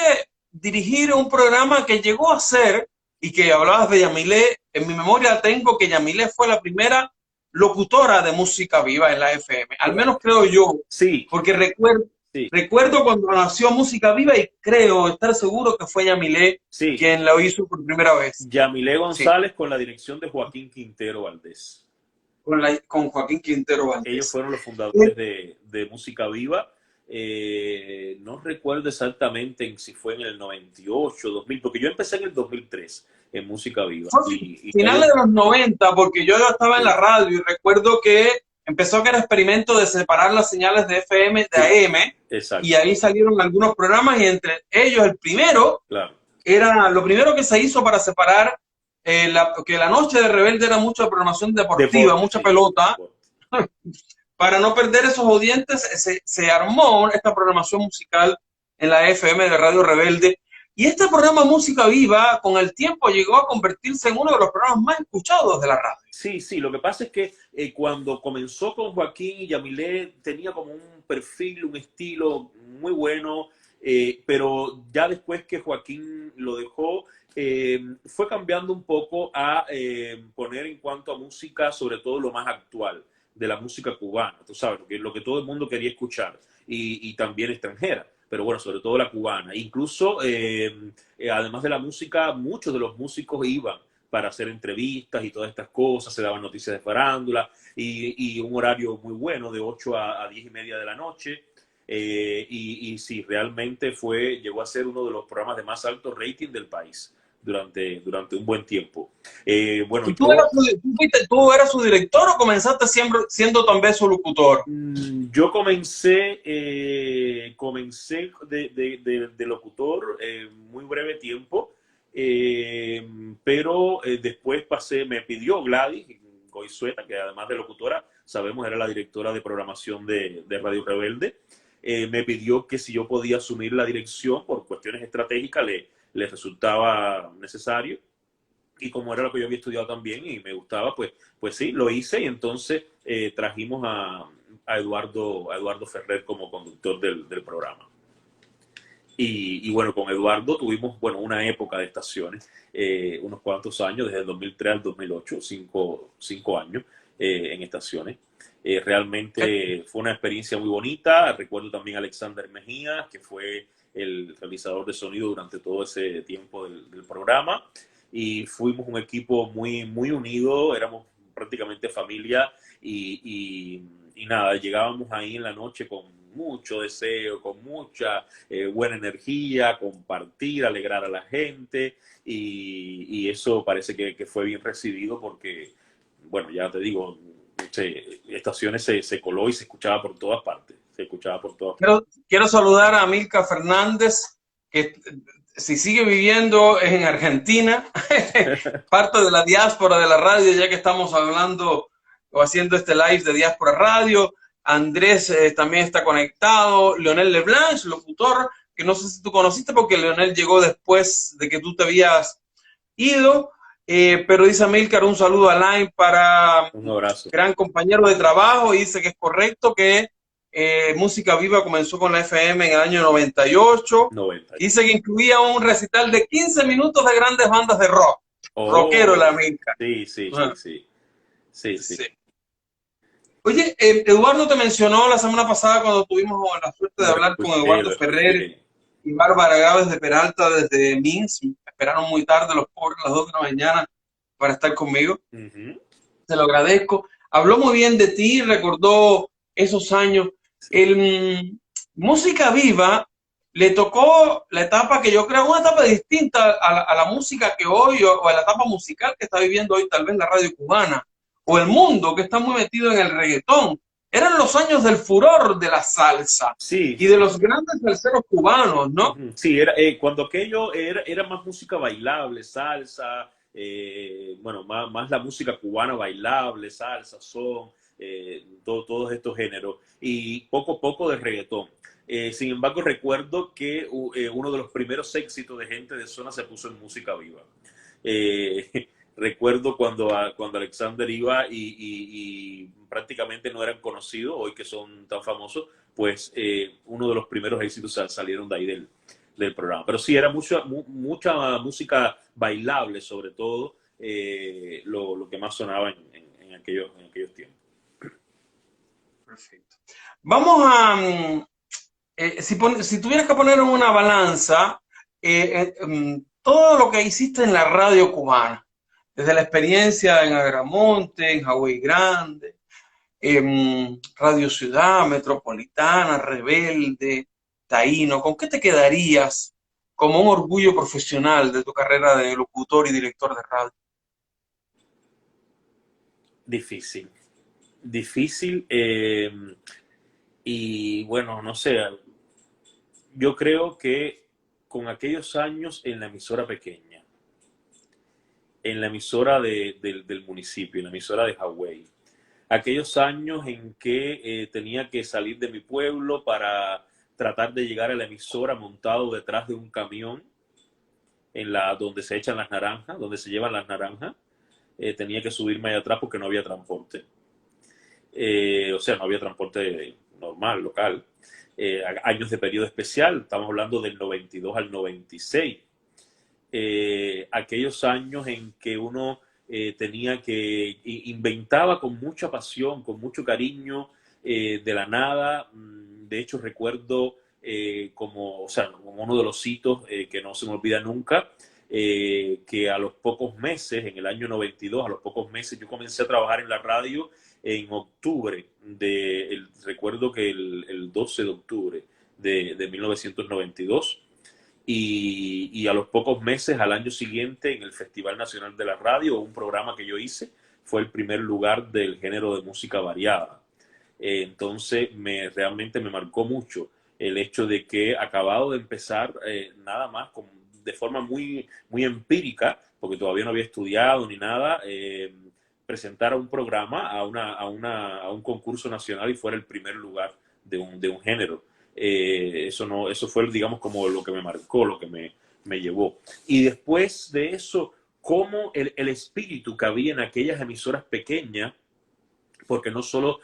S1: dirigir un programa que llegó a ser y que hablabas de Yamilé, en mi memoria tengo que Yamilé fue la primera locutora de música viva en la FM, al menos creo yo,
S3: Sí,
S1: porque
S3: sí,
S1: recuerdo cuando nació Música Viva y creo estar seguro que fue Yamilé
S3: sí.
S1: quien lo hizo por primera vez.
S3: Yamilé
S1: Sí,
S3: González con la dirección de Joaquín Quintero Valdés.
S1: con Joaquín Quintero
S3: Ellos
S1: Valdés.
S3: fueron los fundadores de Música Viva. No recuerdo exactamente si fue en el 98, 2000, porque yo empecé en el 2003 en Música Viva.
S1: Fue
S3: Y
S1: finales de los 90, porque yo estaba en
S3: sí,
S1: la radio y recuerdo que empezó aquel experimento de separar las señales de FM de
S3: sí,
S1: AM y
S3: exacto,
S1: ahí salieron algunos programas y entre ellos el primero
S3: claro.
S1: era lo primero que se hizo para separar que la noche de Rebelde era mucha programación deportiva,
S3: Deporte,
S1: mucha
S3: sí.
S1: pelota.
S3: Deporte.
S1: Para no perder esos audientes, se armó esta programación musical en la FM de Radio Rebelde. Y este programa Música Viva, con el tiempo, llegó a convertirse en uno de los programas más escuchados de la radio.
S3: Sí, sí, lo que pasa es que cuando comenzó con Joaquín y Yamilé tenía como un perfil, un estilo muy bueno, pero ya después que Joaquín lo dejó, fue cambiando un poco a poner en cuanto a música, sobre todo lo más actual de la música cubana, tú sabes, lo que todo el mundo quería escuchar y también extranjera, pero bueno, sobre todo la cubana. Incluso, además de la música, muchos de los músicos iban para hacer entrevistas y todas estas cosas, se daban noticias de farándula y un horario muy bueno de 8 a 10 y media de la noche. Y sí, realmente llegó a ser uno de los programas de más alto rating del país durante un buen tiempo. Bueno,
S1: ¿Y tú eras su director o comenzaste siempre siendo también su locutor?
S3: Yo comencé de locutor muy breve tiempo, pero después me pidió Gladys Goizueta, que además de locutora, sabemos era la directora de programación de Radio Rebelde, me pidió que si yo podía asumir la dirección por cuestiones estratégicas, le resultaba necesario. Y como era lo que yo había estudiado también y me gustaba, pues sí, lo hice y entonces trajimos a Eduardo Ferrer como conductor del programa. Y bueno, con Eduardo tuvimos, bueno, una época de estaciones, unos cuantos años, desde el 2003 al 2008, cinco años en estaciones. Realmente fue una experiencia muy bonita. Recuerdo también a Alexander Mejía, que fue el realizador de sonido durante todo ese tiempo del programa. Y fuimos un equipo muy, muy unido, éramos prácticamente familia y nada, llegábamos ahí en la noche con mucho deseo, con mucha buena energía, compartir, alegrar a la gente y eso parece que fue bien recibido porque, bueno, ya te digo, estaciones se coló y se escuchaba por todas partes, se escuchaba por todas partes.
S1: Quiero saludar a Milka Fernández, que si sigue viviendo es en Argentina, parte de la diáspora de la radio, ya que estamos hablando o haciendo este live de Diáspora Radio. Andrés también está conectado. Leonel Leblanc, locutor, que no sé si tú conociste porque Leonel llegó después de que tú te habías ido. Pero dice Milcar un saludo a Line para
S3: un abrazo.
S1: Gran compañero de trabajo y dice que es correcto que Música Viva comenzó con la FM en el año 98.
S3: 90.
S1: Dice que incluía un recital de 15 minutos de grandes bandas de rock. Rockero la Milcar.
S3: Sí.
S1: Oye, Eduardo te mencionó la semana pasada cuando tuvimos la suerte de hablar con Eduardo Ferrer y Bárbara Gávez de Peralta desde Minsk. Esperaron muy tarde los pobres a las 2 de la mañana para estar conmigo. Te lo agradezco. Habló muy bien de ti, recordó esos años. Música Viva le tocó la etapa que yo creo, una etapa distinta a la música que hoy, o a la etapa musical que está viviendo hoy tal vez la radio cubana, o el mundo que está muy metido en el reggaetón. Eran los años del furor de la salsa y de los grandes salseros cubanos, ¿no?
S3: Sí, cuando aquello era más música bailable, salsa, bueno, más la música cubana bailable, salsa, son, todos estos géneros, y poco a poco de reggaetón. Sin embargo, recuerdo que uno de los primeros éxitos de Gente de Zona se puso en Música Viva. Recuerdo cuando Alexander iba y prácticamente no eran conocidos, hoy que son tan famosos, pues uno de los primeros éxitos salieron de ahí del programa. Pero sí, era mucha música bailable, sobre todo, lo que más sonaba en aquellos tiempos.
S1: Perfecto. Vamos a, si tuvieras que poner en una balanza todo lo que hiciste en la radio cubana, desde la experiencia en Agramonte, en Hawái Grande, Radio Ciudad, Metropolitana, Rebelde, Taíno, ¿con qué te quedarías como un orgullo profesional de tu carrera de locutor y director de radio?
S3: Difícil. Difícil. Y bueno, no sé, yo creo que con aquellos años en la emisora pequeña, en la emisora del municipio, en la emisora de Hawái, aquellos años en que tenía que salir de mi pueblo para tratar de llegar a la emisora montado detrás de un camión donde se echan las naranjas, donde se llevan las naranjas, tenía que subirme allá atrás porque no había transporte. O sea, no había transporte normal, local. Años de periodo especial, estamos hablando del 92 al 96. Aquellos años en que uno tenía que inventaba con mucha pasión, con mucho cariño, de la nada. De hecho, recuerdo como uno de los hitos que no se me olvida nunca, que a los pocos meses, en el año 92, a los pocos meses, yo comencé a trabajar en la radio en octubre, recuerdo que el 12 de octubre de 1992. Y a los pocos meses, al año siguiente, en el Festival Nacional de la Radio, un programa que yo hice, fue el primer lugar del género de música variada. Entonces, realmente me marcó mucho el hecho de que acabado de empezar, nada más de forma muy, muy empírica, porque todavía no había estudiado ni nada, presentar un programa a un concurso nacional y fuera el primer lugar de un género. Eso fue, digamos, como lo que me marcó, lo que me llevó. Y después de eso, cómo el espíritu que había en aquellas emisoras pequeñas, porque no solo,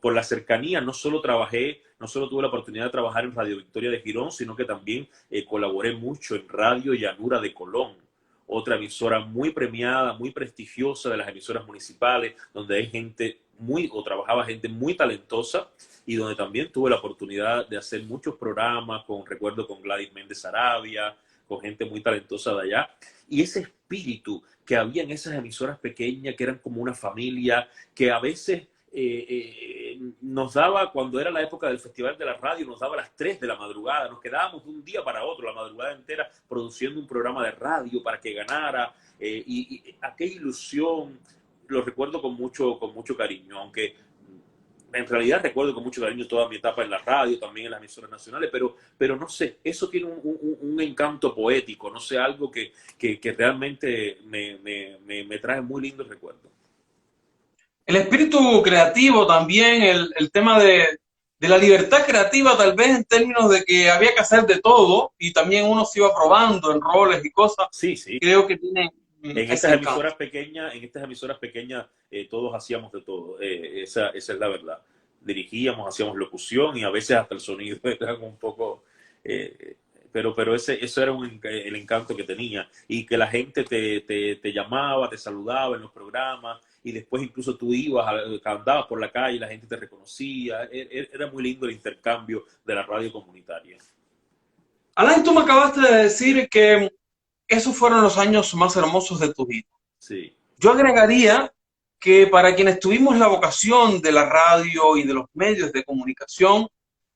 S3: por la cercanía, no solo tuve la oportunidad de trabajar en Radio Victoria de Girón, sino que también colaboré mucho en Radio Llanura de Colón, otra emisora muy premiada, muy prestigiosa de las emisoras municipales, donde hay trabajaba gente muy talentosa, y donde también tuve la oportunidad de hacer muchos programas, recuerdo con Gladys Méndez Arabia, con gente muy talentosa de allá. Y ese espíritu que había en esas emisoras pequeñas, que eran como una familia, que a veces nos daba, cuando era la época del Festival de la Radio, nos daba a las 3 de la madrugada, nos quedábamos de un día para otro, la madrugada entera, produciendo un programa de radio para que ganara, y aquella ilusión lo recuerdo con mucho cariño, aunque en realidad recuerdo con mucho cariño toda mi etapa en la radio, también en las emisoras nacionales, pero no sé, eso tiene un encanto poético, no sé, algo que realmente me trae muy lindos recuerdos.
S1: El espíritu creativo también, el tema de la libertad creativa, tal vez en términos de que había que hacer de todo y también uno se iba probando en roles y cosas.
S3: Sí, sí.
S1: Creo que tiene
S3: en estas emisoras pequeñas, todos hacíamos de todo. Esa es la verdad. Dirigíamos, hacíamos locución y a veces hasta el sonido era un poco... pero eso era el encanto que tenía. Y que la gente te llamaba, te saludaba en los programas, y después incluso tú andabas por la calle y la gente te reconocía. Era muy lindo el intercambio de la radio comunitaria.
S1: Alain, tú me acabaste de decir que esos fueron los años más hermosos de tu vida.
S3: Sí.
S1: Yo agregaría que para quienes tuvimos la vocación de la radio y de los medios de comunicación,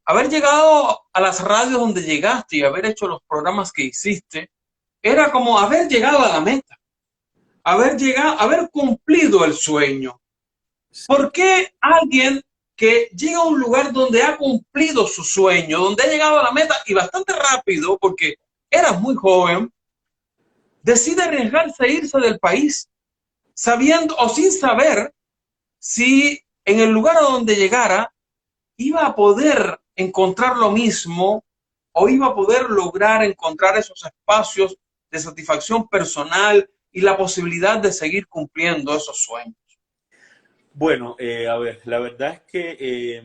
S1: haber llegado a las radios donde llegaste y haber hecho los programas que hiciste, era como haber llegado a la meta, haber cumplido el sueño.
S3: Sí.
S1: ¿Por qué alguien que llega a un lugar donde ha cumplido su sueño, donde ha llegado a la meta y bastante rápido, porque eras muy joven, decide arriesgarse a irse del país, sabiendo o sin saber si en el lugar a donde llegara iba a poder encontrar lo mismo o iba a poder lograr encontrar esos espacios de satisfacción personal y la posibilidad de seguir cumpliendo esos sueños?
S3: Bueno, a ver, la verdad es que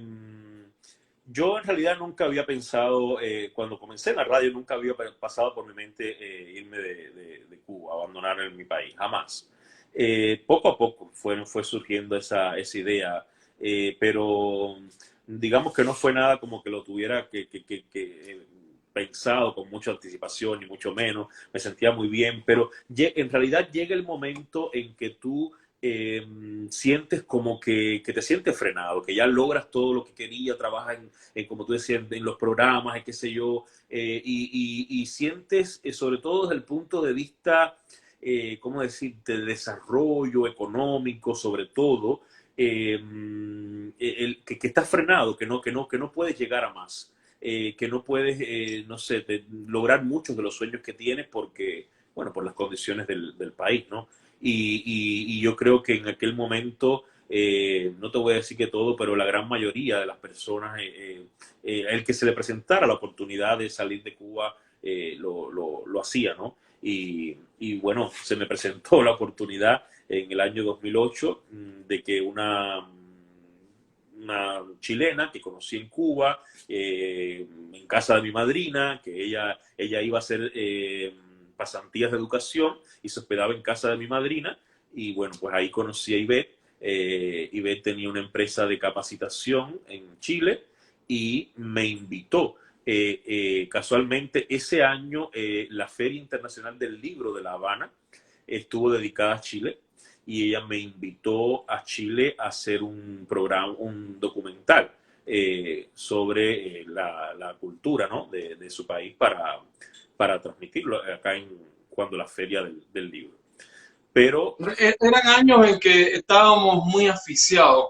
S3: Yo en realidad nunca había pensado, cuando comencé en la radio, nunca había pasado por mi mente irme de Cuba, abandonar mi país, jamás. Poco a poco fue surgiendo esa idea, pero digamos que no fue nada como que lo tuviera pensado con mucha anticipación, ni mucho menos. Me sentía muy bien, pero en realidad llega el momento en que tú sientes como que te sientes frenado, que ya logras todo lo que querías, trabajas como tú decías, en los programas, qué sé yo, y sientes, sobre todo desde el punto de vista, ¿cómo decir?, de desarrollo económico, sobre todo, que estás frenado, que no puedes llegar a más, que no puedes, no sé, lograr muchos de los sueños que tienes porque, bueno, por las condiciones del país, ¿no? Y yo creo que en aquel momento, no te voy a decir que todo, pero la gran mayoría de las personas, el que se le presentara la oportunidad de salir de Cuba, lo hacía, ¿no? Y bueno, se me presentó la oportunidad en el año 2008 de que una chilena que conocí en Cuba, en casa de mi madrina, que ella iba a hacer pasantías de educación y se hospedaba en casa de mi madrina, y bueno, pues ahí conocí a Ivette. Ivette tenía una empresa de capacitación en Chile y me invitó. Casualmente ese año la Feria Internacional del Libro de La Habana estuvo dedicada a Chile, y ella me invitó a Chile a hacer un programa, un documental sobre la cultura, ¿no?, de su país para transmitirlo acá cuando la Feria del Libro. Pero
S1: Eran años en que estábamos muy asfixiados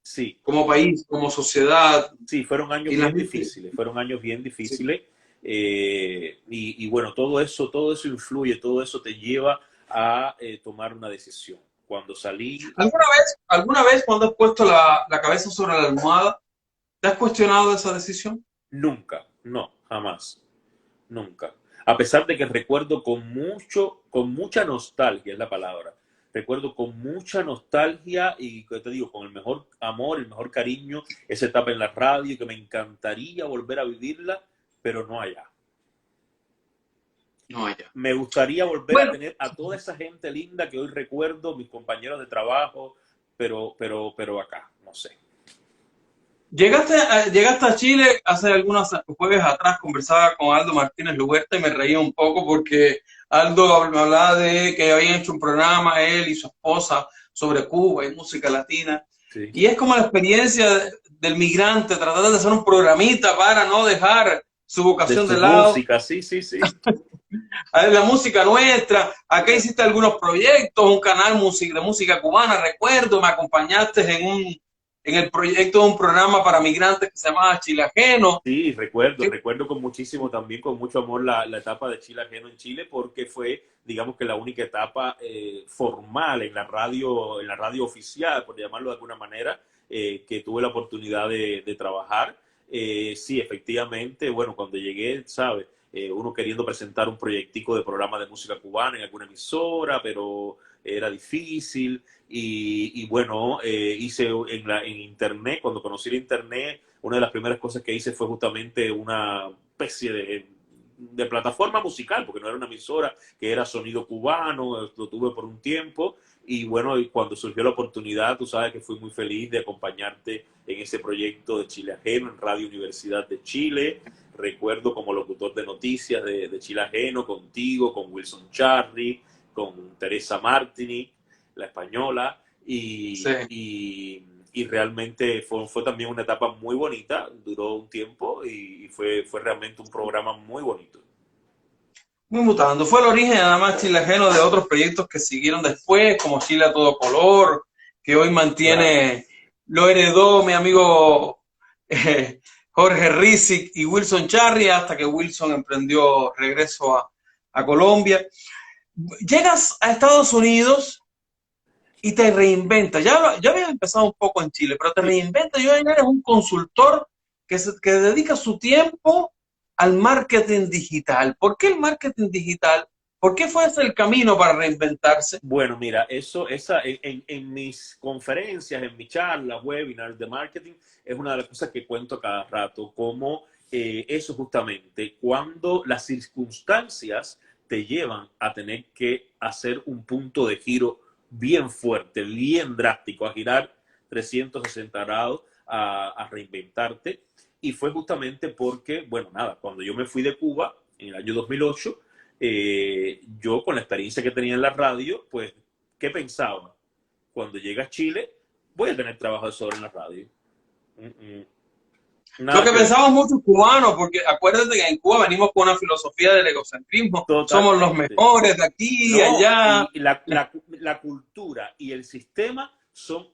S3: sí,
S1: como país, como sociedad.
S3: sí, fueron años
S1: Y la
S3: bien
S1: gente,
S3: difíciles, fueron años bien
S1: sí.
S3: difíciles, y bueno, todo eso influye, todo eso te lleva a tomar una decisión. Cuando salí,
S1: Alguna vez cuando has puesto la cabeza sobre la almohada, te has cuestionado esa decisión?
S3: nunca, no, jamás, nunca. A pesar de que recuerdo con mucha nostalgia, es la palabra, recuerdo con mucha nostalgia y, que te digo, con el mejor amor, el mejor cariño, esa etapa en la radio, que me encantaría volver a vivirla, pero no allá.
S1: No, ya.
S3: Me gustaría volver a
S1: Bueno,
S3: tener a toda esa gente linda que hoy recuerdo, mis compañeros de trabajo, pero acá, no sé.
S1: llegaste a Chile hace algunos jueves atrás, conversaba con Aldo Martínez Luberta y me reía un poco porque Aldo me hablaba de que habían hecho un programa, él y su esposa, sobre Cuba y música latina.
S3: Sí.
S1: Y es como la experiencia del migrante, tratar de hacer un programita para no dejar su
S3: De
S1: vocación
S3: su
S1: de lado.
S3: música, sí, sí, sí.
S1: A ver, la música nuestra, acá hiciste algunos proyectos, un canal de música cubana, recuerdo, me acompañaste en el proyecto de un programa para migrantes que se llamaba Chile Ajeno.
S3: Sí,
S1: Que,
S3: recuerdo con muchísimo, también con mucho amor la etapa de Chile Ajeno en Chile, porque fue, digamos que la única etapa formal en la radio oficial, por llamarlo de alguna manera, que tuve la oportunidad de trabajar. Sí, efectivamente, bueno, cuando llegué, ¿sabes? Uno queriendo presentar un proyectico de programa de música cubana en alguna emisora, pero era difícil. Y bueno, hice en internet, cuando conocí el internet, una de las primeras cosas que hice fue justamente una especie de plataforma musical, porque no era una emisora, que era Sonido Cubano, lo tuve por un tiempo, y bueno, y cuando surgió la oportunidad, tú sabes que fui muy feliz de acompañarte en ese proyecto de Chile Ajeno, en Radio Universidad de Chile. Recuerdo como locutor de noticias de Chile Ajeno, contigo, con Wilson Charry, con Teresa Martini, la española,
S1: sí.
S3: y realmente fue también una etapa muy bonita, duró un tiempo y fue realmente un programa muy bonito.
S1: Muy mutando. Fue el origen, además, Chile Ajeno, de otros proyectos que siguieron después, como Chile a todo color, que hoy
S3: Claro.
S1: mantiene, lo heredó mi amigo Jorge Rizic y Wilson Charry, hasta que Wilson emprendió regreso a Colombia. Llegas a Estados Unidos y te reinventas. Ya habías empezado un poco en Chile, pero te
S3: Sí.
S1: reinventas y hoy eres un consultor que dedica su tiempo al marketing digital. ¿Por qué el marketing digital? ¿Por qué fue ese el camino para reinventarse?
S3: Bueno, mira, en mis conferencias, en mis charlas, webinars de marketing, es una de las cosas que cuento cada rato, como eso justamente, cuando las circunstancias te llevan a tener que hacer un punto de giro bien fuerte, bien drástico, a girar 360 grados, a reinventarte. Y fue justamente porque, bueno, nada, cuando yo me fui de Cuba en el año 2008, yo con la experiencia que tenía en la radio, pues, ¿qué pensaba? Cuando llegue a Chile, voy a tener trabajo de sobra en la radio.
S1: Lo que pensamos muchos cubanos, porque acuérdate que en Cuba venimos con una filosofía del egocentrismo. Somos los
S3: Totalmente.
S1: mejores de aquí y
S3: No,
S1: allá.
S3: y la cultura y el sistema son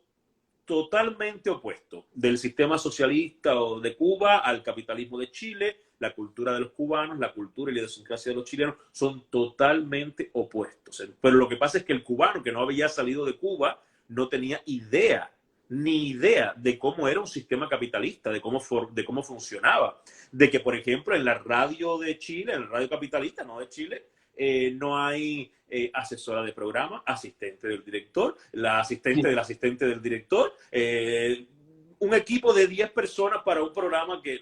S3: totalmente opuestos. Del sistema socialista o de Cuba al capitalismo de Chile, la cultura de los cubanos, la cultura y la idiosincrasia de los chilenos son totalmente opuestos. Pero lo que pasa es que el cubano que no había salido de Cuba no tenía ni idea de cómo era un sistema capitalista, de cómo funcionaba. De que, por ejemplo, en la radio de Chile, en la radio capitalista, no de Chile, no hay asesora de programa, asistente del director, la asistente del asistente del director, un equipo de 10 personas para un programa que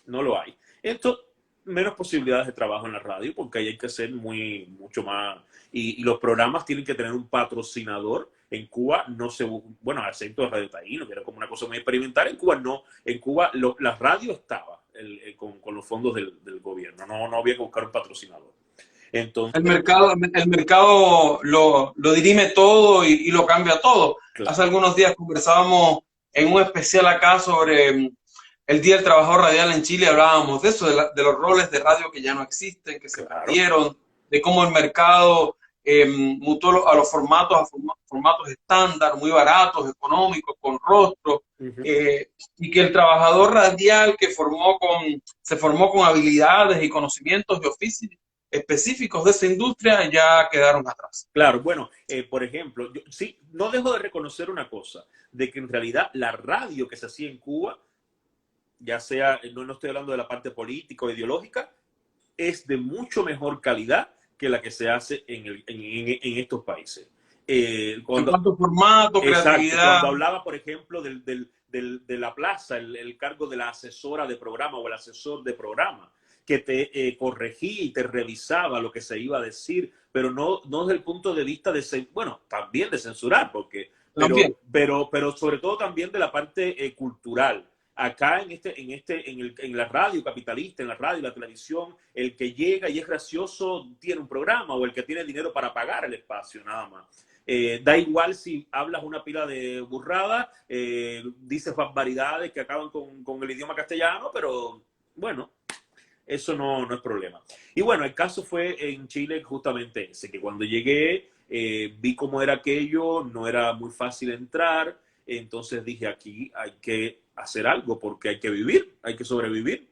S3: no lo hay. Entonces, menos posibilidades de trabajo en la radio, porque ahí hay que ser mucho más, y los programas tienen que tener un patrocinador. En Cuba no se, bueno, al centro de Radio Taíno, que era como una cosa muy experimental, en Cuba no, en Cuba la radio estaba con los fondos del gobierno, no había que buscar un patrocinador. Entonces,
S1: El mercado lo dirime todo y lo cambia todo.
S3: claro.
S1: Hace algunos días conversábamos en un especial acá sobre el Día del Trabajador Radial en Chile, hablábamos de eso, de los roles de radio que ya no existen, que se perdieron, de cómo el mercado mutó a los formatos estándar, muy baratos, económicos, con rostro, y que el trabajador radial que se formó con habilidades y conocimientos de oficios específicos de esa industria ya quedaron atrás.
S3: Claro, bueno, por ejemplo, yo sí, no dejo de reconocer una cosa, de que en realidad la radio que se hacía en Cuba, ya sea, no estoy hablando de la parte política o ideológica, es de mucho mejor calidad que la que se hace en estos países.
S1: En cuanto a formato, creatividad.
S3: Cuando hablaba, por ejemplo, de la plaza, el cargo de la asesora de programa o el asesor de programa, que te corregía y te revisaba lo que se iba a decir, pero no desde el punto de vista bueno, también de censurar, pero sobre todo también de la parte cultural. Acá en la radio capitalista, en la radio y la televisión, el que llega y es gracioso tiene un programa, o el que tiene dinero para pagar el espacio, nada más. Da igual si hablas una pila de burrada, dices barbaridades que acaban con el idioma castellano, pero bueno, eso no es problema. Y bueno, el caso fue en Chile justamente ese, que cuando llegué vi cómo era aquello, no era muy fácil entrar, entonces dije, aquí hay que hacer algo porque hay que vivir, hay que sobrevivir.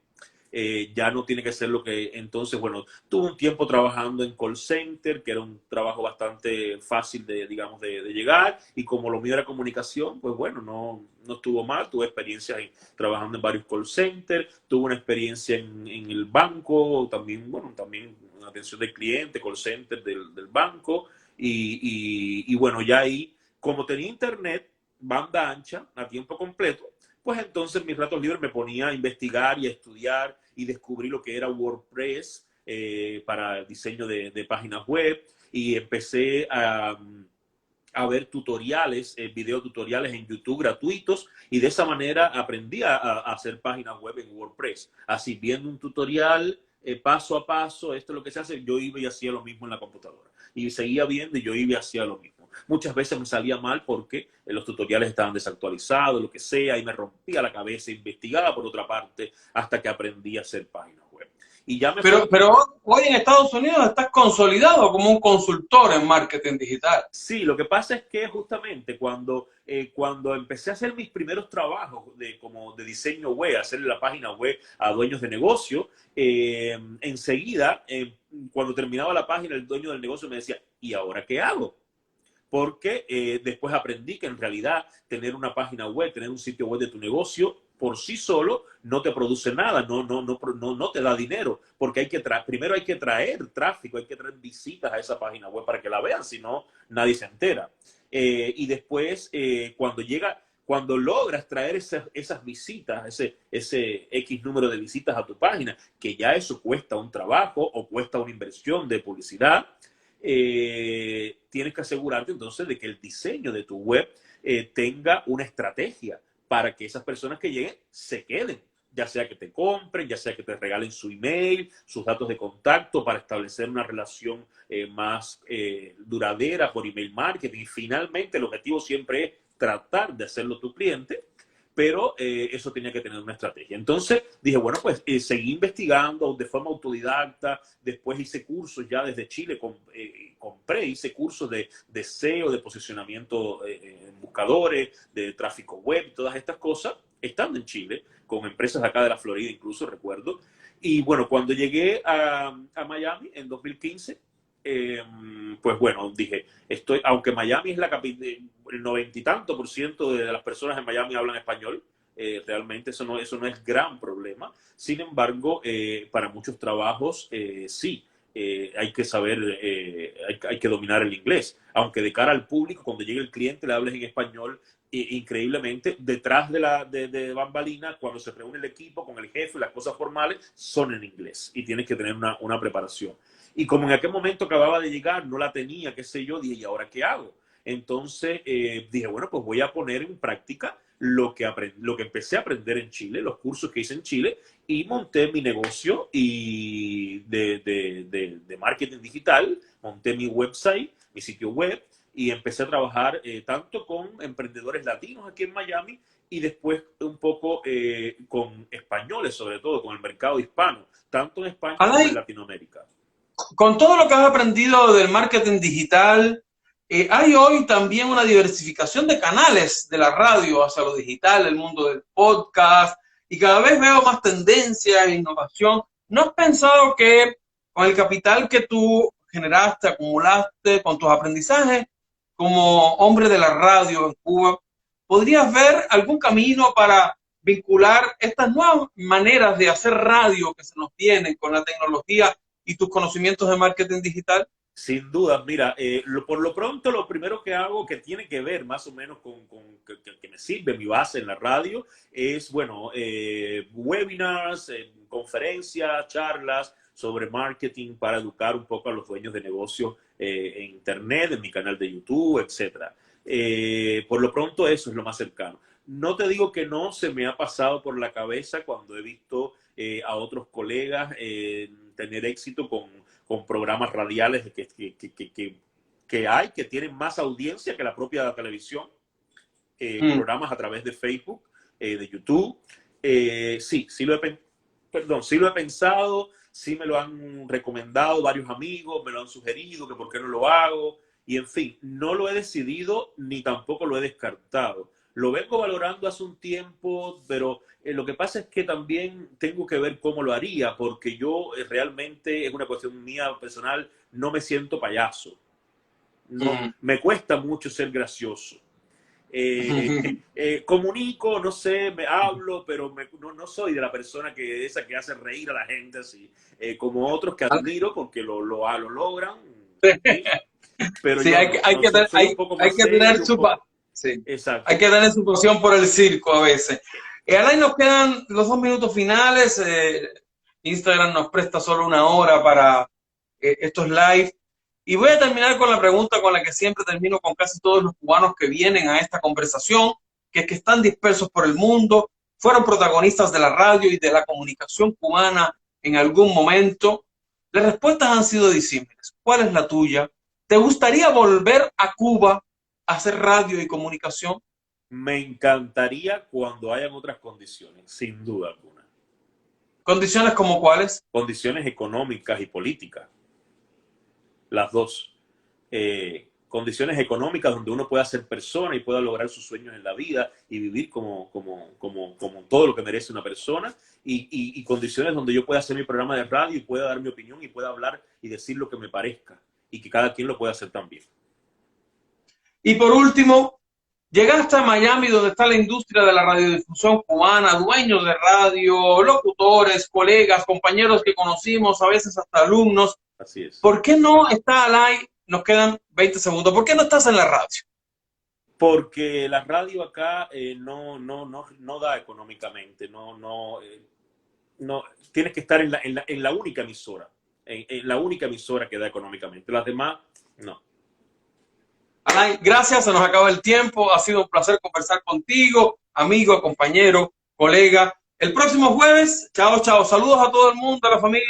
S3: Ya no tiene que ser lo que entonces, bueno, tuve un tiempo trabajando en call center, que era un trabajo bastante fácil de llegar, y como lo mío era comunicación, pues bueno, no estuvo mal. Tuve experiencia trabajando en varios call centers, tuve una experiencia en el banco, también en atención del cliente, call center del banco, y bueno, ya ahí, como tenía internet, banda ancha, a tiempo completo, pues entonces en mis ratos libres me ponía a investigar y a estudiar y descubrí lo que era WordPress para el diseño de páginas web, y empecé a ver tutoriales, videotutoriales en YouTube gratuitos, y de esa manera aprendí a hacer páginas web en WordPress. Así, viendo un tutorial paso a paso, esto es lo que se hace, yo iba y hacía lo mismo en la computadora. Y seguía viendo y yo iba y hacía lo mismo. Muchas veces me salía mal porque los tutoriales estaban desactualizados, lo que sea, y me rompía la cabeza, investigaba por otra parte, hasta que aprendí a hacer páginas web. Y ya
S1: pero hoy en Estados Unidos estás consolidado como un consultor en marketing digital.
S3: Sí, lo que pasa es que justamente cuando empecé a hacer mis primeros trabajos como de diseño web, hacerle la página web a dueños de negocio, enseguida, cuando terminaba la página, el dueño del negocio me decía, ¿y ahora qué hago? Porque después aprendí que en realidad tener una página web, tener un sitio web de tu negocio, por sí solo no te produce nada, no te da dinero, porque primero hay que traer tráfico, hay que traer visitas a esa página web para que la vean, si no, nadie se entera. Y después, cuando logras traer esas visitas, ese X número de visitas a tu página, que ya eso cuesta un trabajo o cuesta una inversión de publicidad, tienes que asegurarte entonces de que el diseño de tu web tenga una estrategia para que esas personas que lleguen se queden, ya sea que te compren, ya sea que te regalen su email, sus datos de contacto para establecer una relación más duradera por email marketing. Y finalmente el objetivo siempre es tratar de hacerlo tu cliente, pero eso tenía que tener una estrategia. Entonces dije, bueno, pues seguí investigando de forma autodidacta, después hice cursos ya desde Chile, hice cursos de SEO, de posicionamiento en buscadores, de tráfico web, todas estas cosas, estando en Chile, con empresas de acá de la Florida incluso, recuerdo. Y bueno, cuando llegué a Miami en 2015, pues bueno, dije, aunque Miami es la capital, el 90 y tanto % de las personas en Miami hablan español, realmente eso no es gran problema. Sin embargo, para muchos trabajos sí, hay que saber, hay que dominar el inglés, aunque de cara al público, cuando llegue el cliente le hables en español. Increíblemente, detrás de bambalina, cuando se reúne el equipo con el jefe, las cosas formales son en inglés y tienes que tener una preparación. Y como en aquel momento acababa de llegar, no la tenía, qué sé yo, dije, ¿y ahora qué hago? Entonces dije, bueno, pues voy a poner en práctica lo que empecé a aprender en Chile, los cursos que hice en Chile, y monté mi negocio de marketing digital, monté mi website, mi sitio web, y empecé a trabajar tanto con emprendedores latinos aquí en Miami y después un poco con españoles, sobre todo con el mercado hispano, tanto en España como en Latinoamérica.
S1: Con todo lo que has aprendido del marketing digital, hay hoy también una diversificación de canales de la radio hacia lo digital, el mundo del podcast, y cada vez veo más tendencia e innovación. ¿No has pensado que con el capital que tú generaste, acumulaste con tus aprendizajes como hombre de la radio en Cuba, podrías ver algún camino para vincular estas nuevas maneras de hacer radio que se nos vienen con la tecnología y tus conocimientos de marketing digital?
S3: Sin duda, mira, por lo pronto lo primero que hago que tiene que ver más o menos con que me sirve mi base en la radio es, bueno, webinars, conferencias, charlas sobre marketing para educar un poco a los dueños de negocios en Internet, en mi canal de YouTube, etc. Por lo pronto eso es lo más cercano. No te digo que no se me ha pasado por la cabeza cuando he visto a otros colegas tener éxito con programas radiales que tienen más audiencia que la propia televisión, programas a través de Facebook, de YouTube. Sí lo he pensado, sí me lo han recomendado varios amigos, me lo han sugerido, que por qué no lo hago, y en fin, no lo he decidido ni tampoco lo he descartado. Lo vengo valorando hace un tiempo, pero lo que pasa es que también tengo que ver cómo lo haría, porque yo realmente, es una cuestión mía personal, no me siento payaso. No, me cuesta mucho ser gracioso. Comunico, no sé, me hablo, pero no soy de la persona que hace reír a la gente así, como otros que admiro porque lo logran. ¿Sí? Pero
S1: sí, hay que tener su... Sí.
S3: Exacto.
S1: Hay que tener su pasión por el circo a veces. Alain, nos quedan los 2 minutos finales. Instagram nos presta solo 1 hora para estos live. Y voy a terminar con la pregunta con la que siempre termino con casi todos los cubanos que vienen a esta conversación, que es que están dispersos por el mundo, fueron protagonistas de la radio y de la comunicación cubana en algún momento. Las respuestas han sido disímiles. ¿Cuál es la tuya? ¿Te gustaría volver a Cuba a hacer radio y comunicación?
S3: Me encantaría cuando hayan otras condiciones, sin duda alguna.
S1: ¿Condiciones como cuáles?
S3: Condiciones económicas y políticas. Las dos. Condiciones económicas donde uno pueda ser persona y pueda lograr sus sueños en la vida y vivir como todo lo que merece una persona. Y condiciones donde yo pueda hacer mi programa de radio y pueda dar mi opinión y pueda hablar y decir lo que me parezca. Y que cada quien lo pueda hacer también.
S1: Y por último, Llegaste a Miami, donde está la industria de la radiodifusión cubana, dueños de radio, locutores, colegas, compañeros que conocimos, a veces hasta alumnos.
S3: Así es.
S1: ¿Por qué no está al aire? Nos quedan 20 segundos. ¿Por qué no estás en la radio?
S3: Porque la radio acá no da económicamente, no, tienes que estar en la única emisora, en la única emisora que da económicamente. Las demás, no.
S1: Alain, gracias, se nos acaba el tiempo. Ha sido un placer conversar contigo, amigo, compañero, colega. El próximo jueves, chao, chao. Saludos a todo el mundo, a la familia.